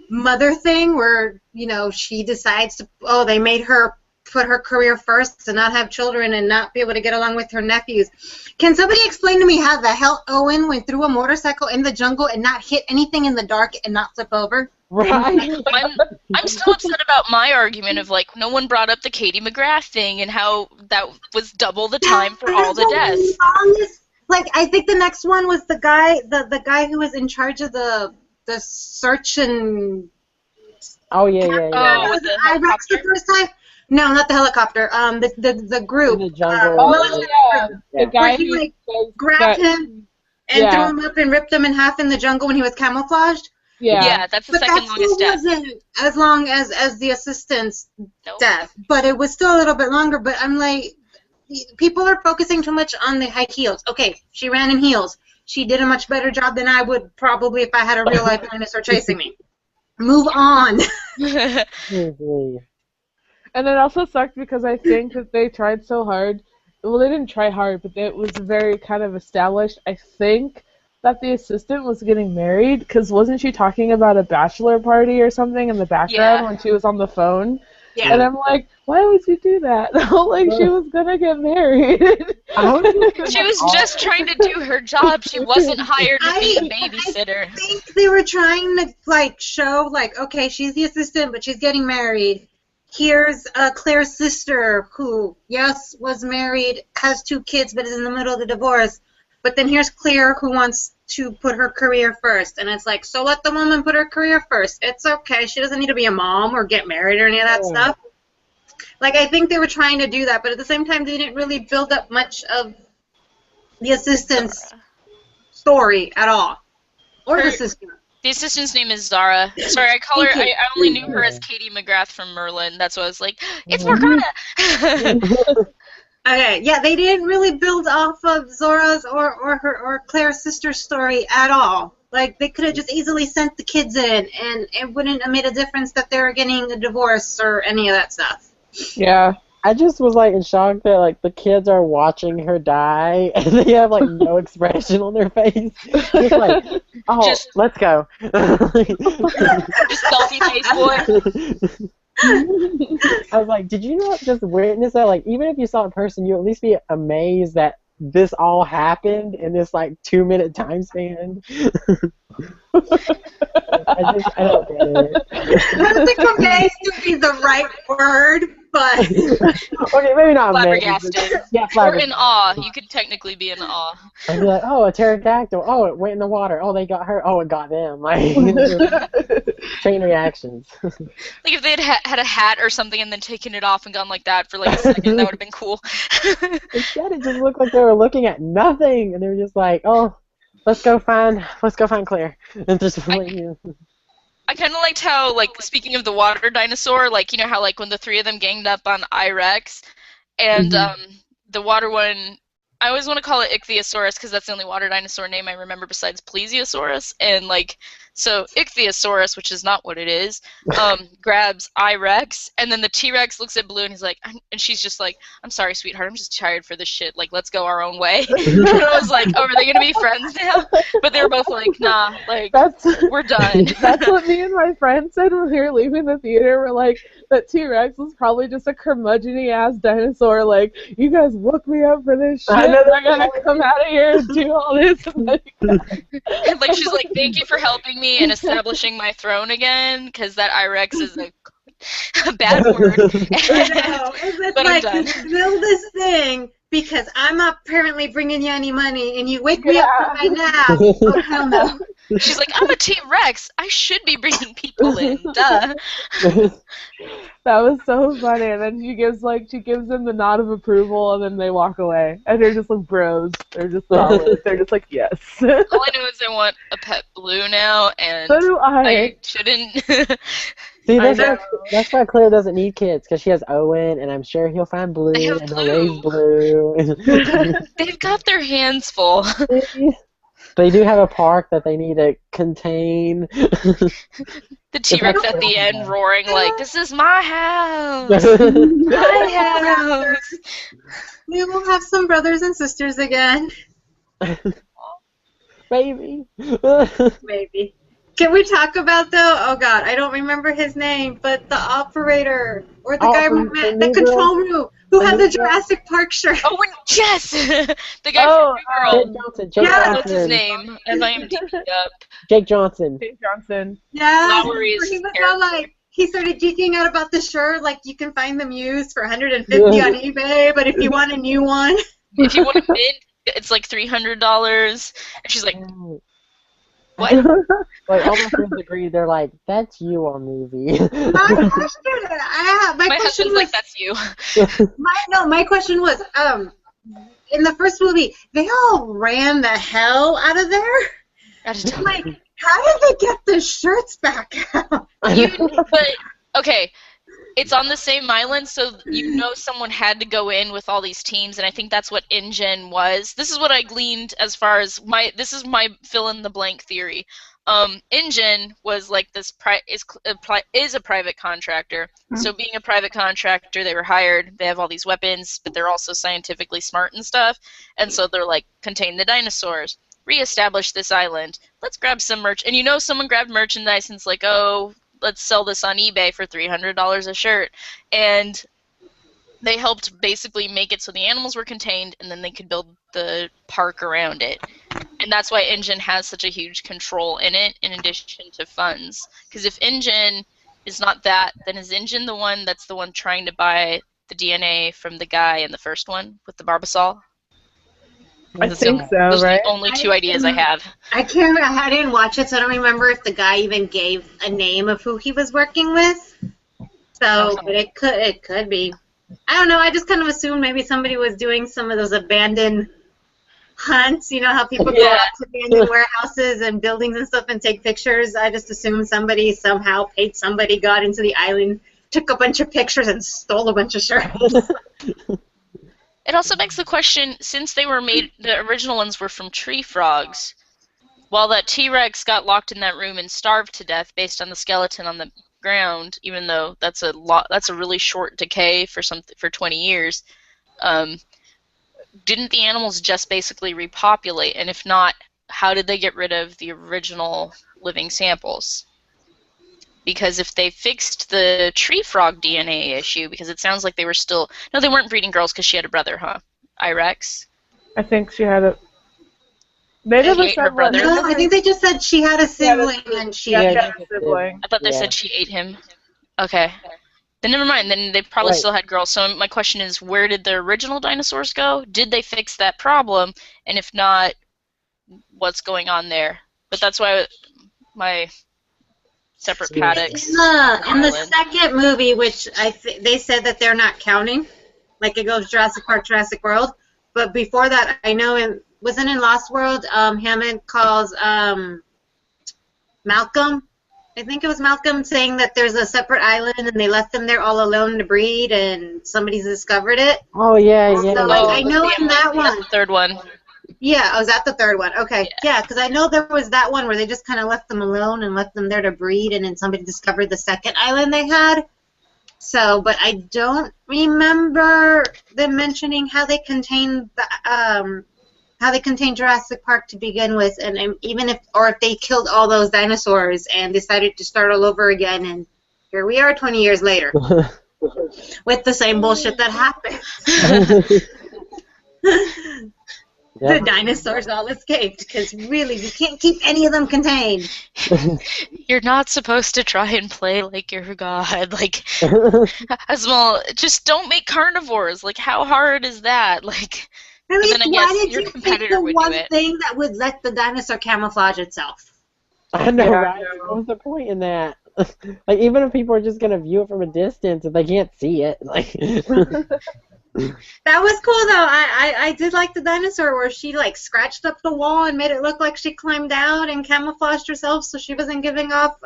mother thing where, you know, she decides to, they made her put her career first and not have children and not be able to get along with her nephews. Can somebody explain to me how the hell Owen went through a motorcycle in the jungle and not hit anything in the dark and not flip over? Right. I'm still upset about my argument of, like, no one brought up the Katie McGrath thing and how that was double the time for all the deaths. Like, I think the next one was the guy who was in charge of the search and... Oh, yeah. Oh, the first time? No, not the helicopter. The group. In the jungle. The guy who like grabbed him and threw him up and ripped him in half in the jungle when he was camouflaged. Yeah, that's the second longest death. But that wasn't as long as the assistant's death, but it was still a little bit longer. But I'm like, people are focusing too much on the high heels. Okay, she ran in heels. She did a much better job than I would probably if I had a real life dinosaur chasing me. Move on. And it also sucked because I think that they tried so hard. Well, they didn't try hard, but it was very kind of established. I think that the assistant was getting married, because wasn't she talking about a bachelor party or something in the background when she was on the phone? Yeah. And I'm like, why would you do that? Like, she was gonna get married. She was just trying to do her job. She wasn't hired to be a babysitter. I think they were trying to, like, show, like, okay, she's the assistant, but she's getting married. Here's Claire's sister who, yes, was married, has 2 kids, but is in the middle of the divorce. But then here's Claire who wants to put her career first. And it's like, so let the woman put her career first. It's okay. She doesn't need to be a mom or get married or any of that stuff. Like, I think they were trying to do that, but at the same time, they didn't really build up much of the assistant's story at all. Or the sister. The assistant's name is Zara. Sorry, I call her. I only knew her as Katie McGrath from Merlin. That's why I was like, it's Morgana. Okay, yeah, they didn't really build off of Zora's or Claire's sister's story at all. Like, they could have just easily sent the kids in, and it wouldn't have made a difference that they were getting a divorce or any of that stuff. Yeah. I just was, like, in shock that, like, the kids are watching her die, and they have, like, no expression on their face. Just like, let's go. Just selfie face, boy. I was like, did you not just witness that? Like, even if you saw it in person, you at least be amazed that this all happened in this, like, 2-minute time span. I don't get it. I don't think amazed would be the right word, but... Okay, maybe not flabbergasted. amazed. Yeah, or in awe. You could technically be in awe. I'd be like, oh, a pterodactyl. Oh, it went in the water. Oh, they got her. Oh, it got them. Like, chain reactions. Like, if they had a hat or something and then taken it off and gone like that for like a second, that would have been cool. Instead, it just looked like they were looking at nothing, and they were just like, oh, let's go find Claire. And just I kind of liked how, like, speaking of the water dinosaur, like, you know how, like, when the 3 of them ganged up on I-Rex, and the water one, I always want to call it Ichthyosaurus because that's the only water dinosaur name I remember besides Plesiosaurus, and, like, so Ichthyosaurus, which is not what it is, grabs I-Rex, and then the T-Rex looks at Blue and he's like, and she's just like, I'm sorry, sweetheart, I'm just tired for this shit, like, let's go our own way. And I was like, oh, are they going to be friends now? But they were both like, nah, like, we're done. That's what me and my friend said when we were leaving the theater. We're like, that T-Rex was probably just a curmudgeon-y ass dinosaur, like, you guys woke me up for this shit, I gotta come out of here and do all this. And like, she's like, thank you for helping me and establishing my throne again, because that I-Rex is a bad word. It's but like, you build this thing because I'm not apparently bringing you any money, and you wake me up from my nap. Oh, hell no. She's like, I'm a T-Rex. I should be bringing people in. Duh. That was so funny. And then she gives them the nod of approval, and then they walk away. And they're just like bros. They're just solid. They're just like, yes. All I know is I want a pet blue now, and So do I shouldn't. See, that's why Claire doesn't need kids, because she has Owen, and I'm sure he'll find Blue, and he'll raise Blue. They've got their hands full. They do have a park that they need to contain. The T-Rex at the end roaring like, "This is my house! My house!" We will have some brothers and sisters again. Maybe. Maybe. Can we talk about, though, oh god, I don't remember his name, but the operator, or the guy from the control room, who had the Jurassic Park shirt. Oh, yes! The guy from New Girl. Jake Johnson. What's his name? IMDb up. Jake Johnson. Yeah, he was all like, he started geeking out about the shirt, like, you can find them used for $150 on eBay, but if you want a new one. If you want a bid, it's like $300. And she's like, what? Like, all my friends agree. They're like, "That's you on movie." My question husband's was, like, "That's you." My question was, in the first movie, they all ran the hell out of there. I'm like, how did they get the shirts back out? But okay. It's on the same island, so someone had to go in with all these teams, and I think that's what InGen was. This is what I gleaned as far as this is my fill-in-the-blank theory. InGen was like is a private contractor. So being a private contractor, they were hired. They have all these weapons, but they're also scientifically smart and stuff. And so they're like, contain the dinosaurs, reestablish this island. Let's grab some merch. And someone grabbed merchandise and it's like, oh, let's sell this on eBay for $300 a shirt. And they helped basically make it so the animals were contained, and then they could build the park around it. And that's why InGen has such a huge control in it, in addition to funds. Because if InGen is not that, then is InGen the one that's the one trying to buy the DNA from the guy in the first one with the Barbasol? I think so, those right? are the only two ideas I have. I didn't watch it, so I don't remember if the guy even gave a name of who he was working with. So, but it could be. I don't know. I just kind of assumed maybe somebody was doing some of those abandoned hunts. You know how people go out to abandoned warehouses and buildings and stuff and take pictures. I just assumed somebody somehow paid somebody, got into the island, took a bunch of pictures, and stole a bunch of shirts. It also begs the question, since they were made, the original ones were from tree frogs, while that T-Rex got locked in that room and starved to death based on the skeleton on the ground, even though that's a really short decay for 20 years, didn't the animals just basically repopulate? And if not, how did they get rid of the original living samples? Because if they fixed the tree frog DNA issue, because it sounds like they were still... No, they weren't breeding girls because she had a brother, huh? Irex? I think she had a... They never said her brother. No, I think they just said she had a sibling and she had a sibling. I thought they said she ate him. Okay. Then never mind. Then they probably still had girls. So my question is, where did the original dinosaurs go? Did they fix that problem? And if not, what's going on there? But that's why my... separate paddocks. In the second movie, which they said that they're not counting, like it goes Jurassic Park, Jurassic World, but before that, I know wasn't in Lost World, Hammond calls Malcolm, I think it was Malcolm, saying that there's a separate island and they left them there all alone to breed and somebody's discovered it. Oh, yeah. So, I know in that one. The third one. Yeah, was that the third one? Okay, yeah, because I know there was that one where they just kind of left them alone and left them there to breed, and then somebody discovered the second island they had. So, but I don't remember them mentioning how they contained Jurassic Park to begin with, and even if they killed all those dinosaurs and decided to start all over again, and here we are 20 years later with the same bullshit that happened. The dinosaurs all escaped because really we can't keep any of them contained. You're not supposed to try and play like you're a god. Like, just don't make carnivores. Like, how hard is that? Like, at least then I why guess did your you competitor pick the would one do it. thing that would let the dinosaur camouflage itself? I know, Yeah, right? What was the point in that? Like, even if people are just gonna view it from a distance, if they can't see it, like. That was cool though. I did like the dinosaur where she like scratched up the wall and made it look like she climbed out and camouflaged herself so she wasn't giving off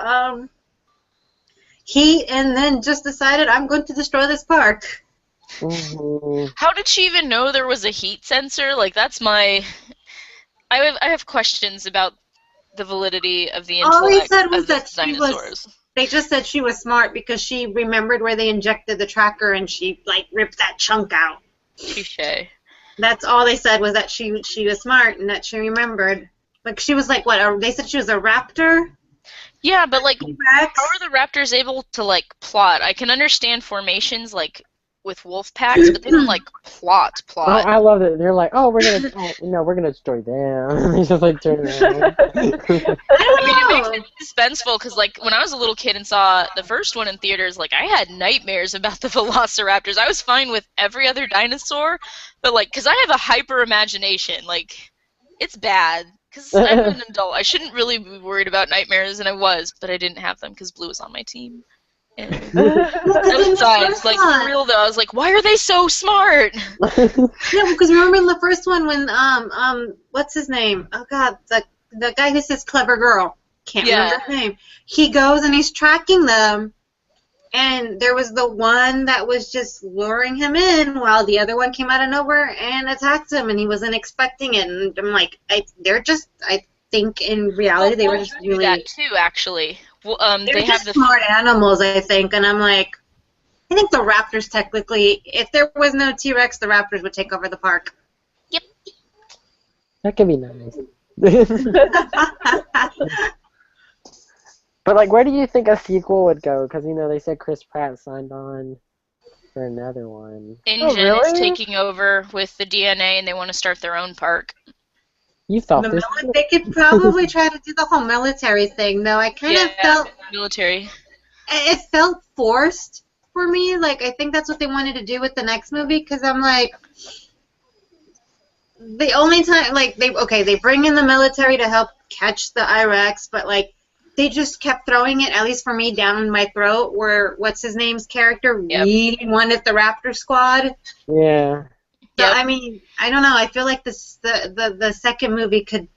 heat, and then just decided I'm going to destroy this park. Mm-hmm. How did she even know there was a heat sensor? Like, that's my... I have questions about the validity of the All they intellect said was of the that she dinosaurs. was. They just said she was smart because she remembered where they injected the tracker and she like ripped that chunk out. Touché. That's all they said was that she was smart and that she remembered. Like she was like what? They said she was a raptor. Yeah, but like, T-Rex? how are the raptors able to like plot? I can understand formations like with wolf packs, but they don't like plot. Oh, I love it. They're like, oh, we're gonna destroy them. They just like turn around. I mean, it makes it suspenseful because, like, when I was a little kid and saw the first one in theaters, like, I had nightmares about the velociraptors. I was fine with every other dinosaur, but, like, because I have a hyper imagination, like, it's bad. Because I'm an adult. I shouldn't really be worried about nightmares, and I was, but I didn't have them because Blue was on my team. And besides, like, for real though, I was like, why are they so smart? Yeah, because remember in the first one when what's his name? Oh God, the guy who says clever girl. Can't remember his name. He goes and he's tracking them, and there was the one that was just luring him in, while the other one came out of nowhere and attacked him, and he wasn't expecting it. And I'm like, I think in reality they were just really that too, actually. Well, they have just smart animals, I think, and I'm like, I think the raptors technically, if there was no T-Rex, the raptors would take over the park. Yep. That could be nice. But like, where do you think a sequel would go? Because they said Chris Pratt signed on for another one. InGen is taking over with the DNA, and they want to start their own park. You thought this? They could probably try to do the whole military thing, though. I kind of felt military. It felt forced for me. Like, I think that's what they wanted to do with the next movie, because I'm like, the only time, like, they bring in the military to help catch the I-Rex, but like, they just kept throwing it, at least for me, down in my throat. Where what's his name's character really wanted the Raptor Squad. Yeah. So, I mean, I don't know. I feel like the second movie could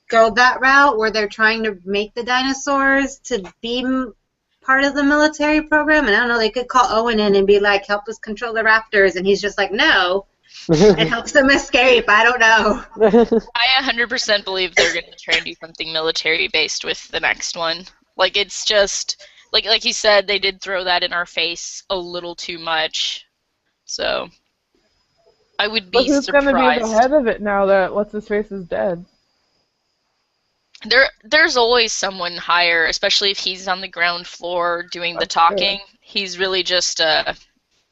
go that route where they're trying to make the dinosaurs to be part of the military program. And I don't know, they could call Owen in and be like, help us control the raptors. And he's just like, no. It helps them escape. I don't know. I 100% believe they're going to try and do something military-based with the next one. Like, it's just, like he said, they did throw that in our face a little too much. So... I would be surprised. Who's going to be the head of it now that What's-His-Face is dead? There's always someone higher, especially if he's on the ground floor doing the talking. True. He's really just,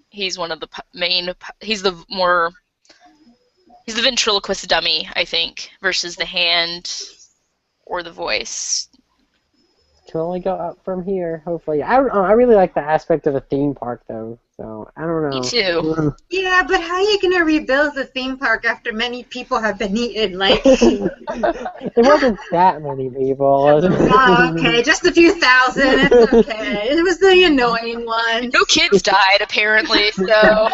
he's one of the main, he's the ventriloquist dummy, I think, versus the hand or the voice. Can only go up from here, hopefully. I don't know, I really like the aspect of a theme park, though. So, I don't know. Me too. Yeah, but how are you going to rebuild the theme park after many people have been eaten? Like, it wasn't that many people. Oh, okay, just a few thousand. It's okay. It was the annoying one. No kids died, apparently, so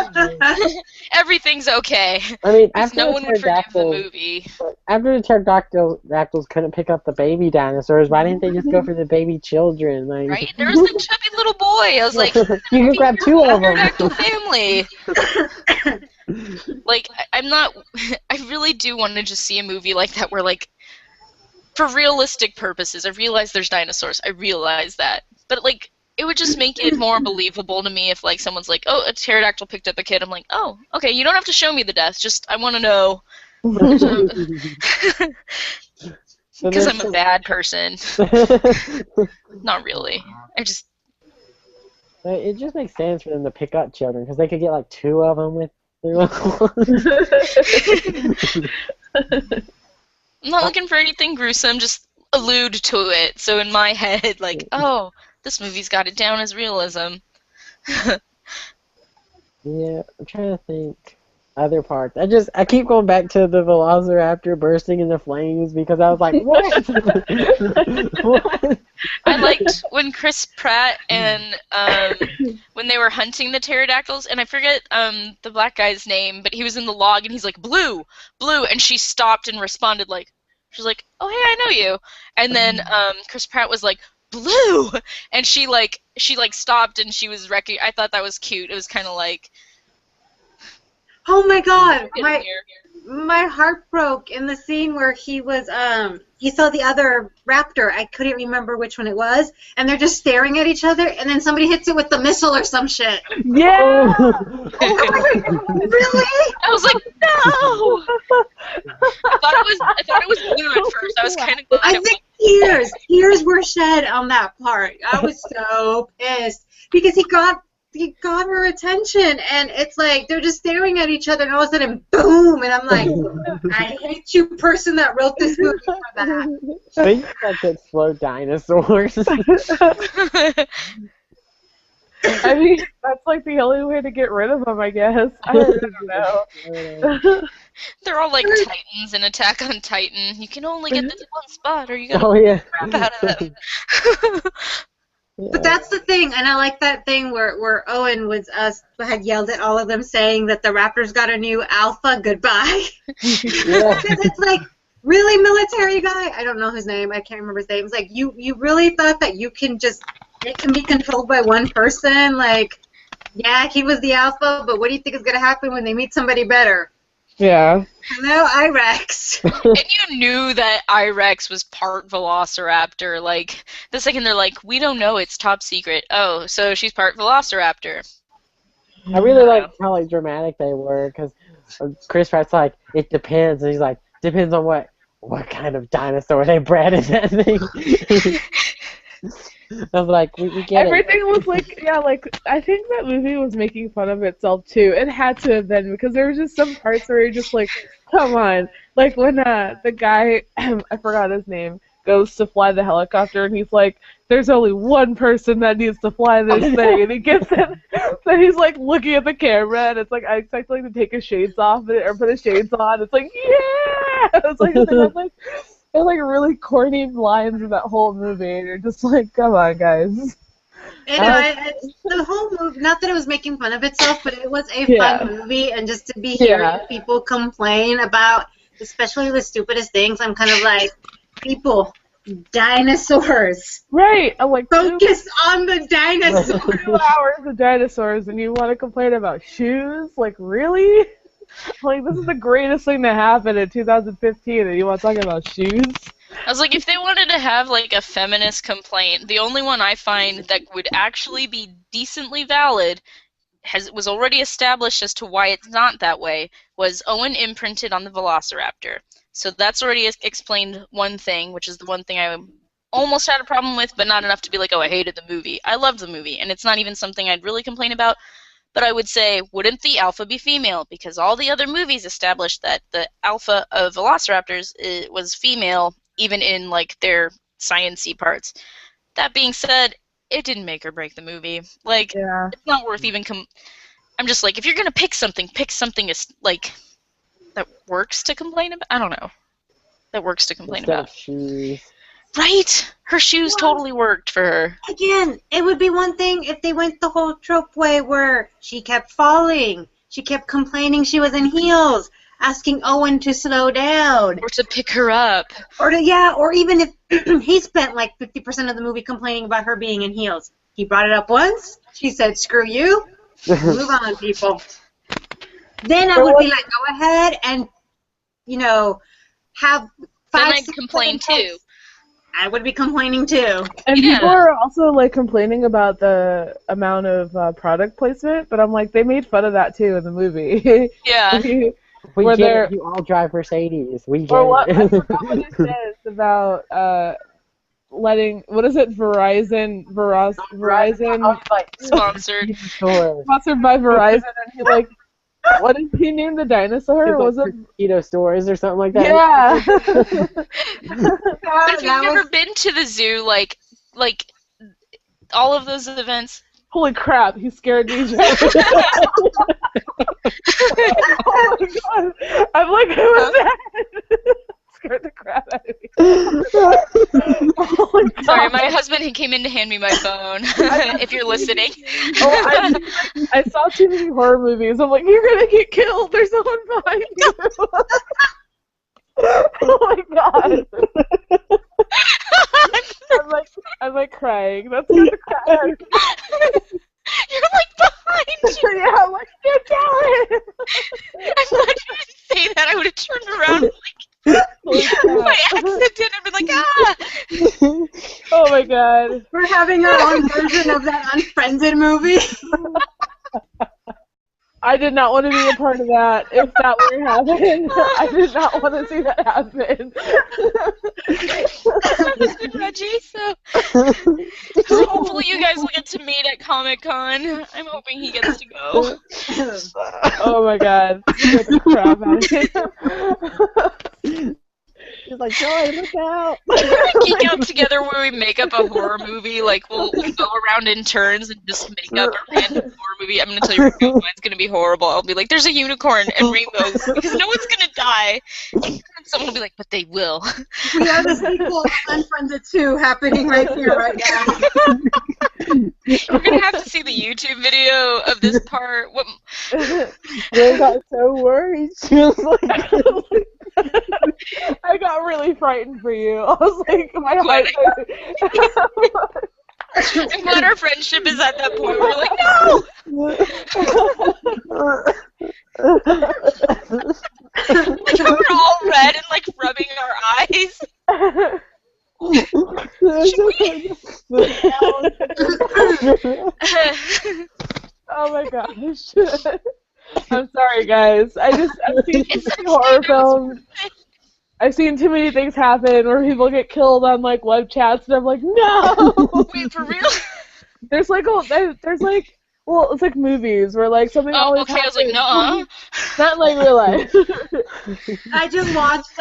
everything's okay. I mean, after no one would forgive the movie. After the pterodactyls couldn't pick up the baby dinosaurs, why didn't they just go for the baby children? Like, right? There was the chubby little boy. I was like, you can grab two of them. Pterodactyl family. Like, I really do want to just see a movie like that where, like, for realistic purposes, I realize there's dinosaurs. I realize that. But, like, it would just make it more believable to me if, like, someone's like, oh, a pterodactyl picked up a kid. I'm like, oh, okay, you don't have to show me the death. Just, I want to know. Because I'm a bad person. Not really. It just makes sense for them to pick up children, because they could get, like, two of them with their little I'm not looking for anything gruesome, just allude to it. So in my head, like, oh, this movie's got it down as realism. Yeah, I'm trying to think. other parts. I keep going back to the Velociraptor bursting into flames because I was like, what? What? I liked when Chris Pratt and when they were hunting the pterodactyls, and I forget the black guy's name, but he was in the log and he's like, blue, blue, and she stopped and responded like, she's like, oh hey, I know you, and then Chris Pratt was like, blue, and she stopped and she was I thought that was cute. It was kind of like, oh my god, my heart broke in the scene where he saw the other raptor. I couldn't remember which one it was, and they're just staring at each other, and then somebody hits it with the missile or some shit. Yeah. Oh my god, really? I was like, no. I thought it was blue at first. I was kind of glad. I think tears were shed on that part. I was so pissed because he got her attention, and it's like they're just staring at each other, and all of a sudden, boom! And I'm like, I hate you, person that wrote this movie for that. I think that could slow dinosaurs. I mean, that's like the only way to get rid of them, I guess. I don't know. They're all like Titans in Attack on Titan. You can only get this one spot, or you gotta crap out of them. But that's the thing, and I like that thing where Owen had yelled at all of them saying that the Raptors got a new alpha, goodbye. Yeah. It's like, really, military guy? I don't know his name. I can't remember his name. It's like, you really thought that it can be controlled by one person? Like, yeah, he was the alpha, but what do you think is going to happen when they meet somebody better? Yeah. Hello, I-Rex. And you knew that I-Rex was part Velociraptor. Like, the second they're like, we don't know, it's top secret. Oh, so she's part Velociraptor. I really like how dramatic they were, because Chris Pratt's like, it depends, and he's like, depends on what kind of dinosaur they bred in that thing. I was like, we get Everything was like, yeah, like, I think that movie was making fun of itself, too. It had to have been, because there was just some parts where you're just like, come on. Like, when the guy, I forgot his name, goes to fly the helicopter, and he's like, there's only one person that needs to fly this thing, and he gets it, then he's, like, looking at the camera, and it's like, I expect, like, to take his shades off, or put his shades on, it's like, yeah! It's like, there's like really corny lines in that whole movie, and you're just like, come on, guys. The whole movie, not that it was making fun of itself, but it was a fun movie, and just to be hearing people complain about, especially the stupidest things, I'm kind of like, people, dinosaurs. Right. I'm like, focus on the dinosaurs. 2 hours of dinosaurs, and you want to complain about shoes? Like, really? Like, this is the greatest thing to happen in 2015, and you want to talk about shoes? I was like, if they wanted to have, like, a feminist complaint, the only one I find that would actually be decently valid, was already established as to why it's not that way, was Owen imprinted on the Velociraptor. So that's already explained one thing, which is the one thing I almost had a problem with, but not enough to be like, oh, I hated the movie. I loved the movie, and it's not even something I'd really complain about. But I would say, wouldn't the alpha be female? Because all the other movies established that the alpha of Velociraptors was female, even in, like, their science-y parts. That being said, it didn't make or break the movie. Like, it's not worth even I'm just like, if you're going to pick something like, that works to complain about. I don't know. That works to complain about. Shoes. Right? Her shoes totally worked for her. Again, it would be one thing if they went the whole trope way where she kept falling. She kept complaining she was in heels, asking Owen to slow down. Or to pick her up. Or even if he spent like 50% of the movie complaining about her being in heels. He brought it up once. She said, screw you. Move on, people. Then I would be like, go ahead and, have 5, then I'd 6, complain 7 too. I would be complaining too. And people are also like complaining about the amount of product placement, but I'm like, they made fun of that too in the movie. Yeah. You all drive Mercedes. We get I it. forgot what it says about letting, what is it, Verizon sponsored by Verizon, and he like, what did he name the dinosaur? Was it Keto Stores or something like that? Yeah. But if you've never been to the zoo, like all of those events, Holy crap, he scared me. Oh my god. I'm like, who is that? Scared the crap out of me. Oh my god. Sorry, my husband, he came in to hand me my phone, if you're listening. Oh, I saw too many horror movies. I'm like, you're gonna get killed. There's someone behind you. Oh my god. I'm like crying. That's gonna cry. You're like behind you. Yeah, I'm like, get down. I'm glad you didn't say that. I would have turned around by accident and been like, ah! Oh my god. We're having our own version of that Unfriended movie. I did not want to be a part of that if that were to happen. I did not want to see that happen. My husband Reggie, so hopefully you guys will get to meet at Comic-Con. I'm hoping he gets to go. Oh my god. Get the crap out of here. He's like, Joy, look out! Geek Out Together where we make up a horror movie. Like, we'll go around in turns and just make up a random horror movie. I'm going to tell you right now, mine's going to be horrible. I'll be like, there's a unicorn and rainbows. Because no one's going to die. And someone will be like, but they will. We have the sequel of Unfriended 2 happening right here, right now. You're going to have to see the YouTube video of this part. What? Joy got so worried. She was like... I got really frightened for you. I was like, my heart. I'm glad our friendship is at that point where we're like, no! Like, we're all red and, like, rubbing our eyes. Oh my gosh. I'm sorry, guys. I've seen too many horror films. I've seen too many things happen where people get killed on like web chats, and I'm like, no. Wait, for real? There's like well, it's like movies where like something always okay, happens. I was like, no. Not like real life. I just watched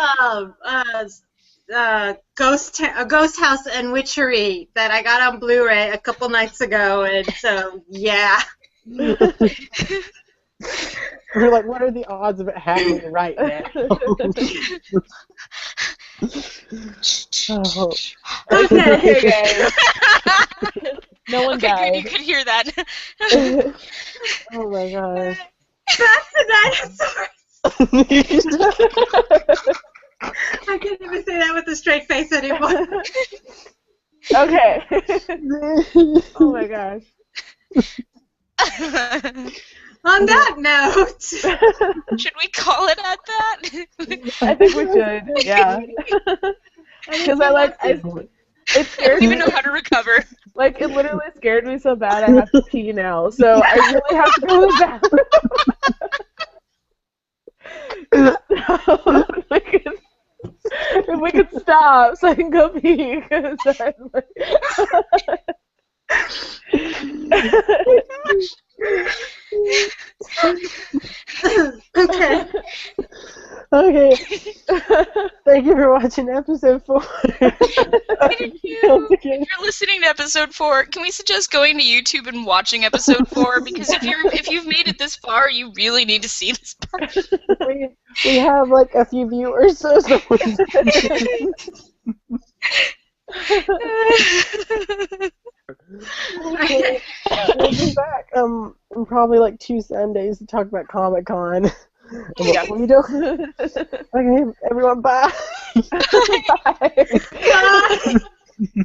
Ghost House and Witchery that I got on Blu-ray a couple nights ago, and so yeah. We're like, what are the odds of it happening right now? Oh. Okay, guys. No one died. Good, you could hear that. Oh my gosh. Back to dinosaurs. I can't even say that with a straight face anymore. Okay. Oh my gosh. On that note, should we call it at that? I think we should. Yeah. Because it scared I don't even know how to recover. Like, it literally scared me so bad I have to pee now. So I really have to go to the bathroom. If we could stop so I can go pee. Okay. Okay. Thank you for watching episode 4. Thank you. If you're listening to episode 4, can we suggest going to YouTube and watching episode 4? Because if you've made it this far, you really need to see this part. We have like a few viewers, so Okay. We'll be back in probably like 2 Sundays to talk about Comic-Con. Yeah. Okay, everyone, bye. Bye. Bye.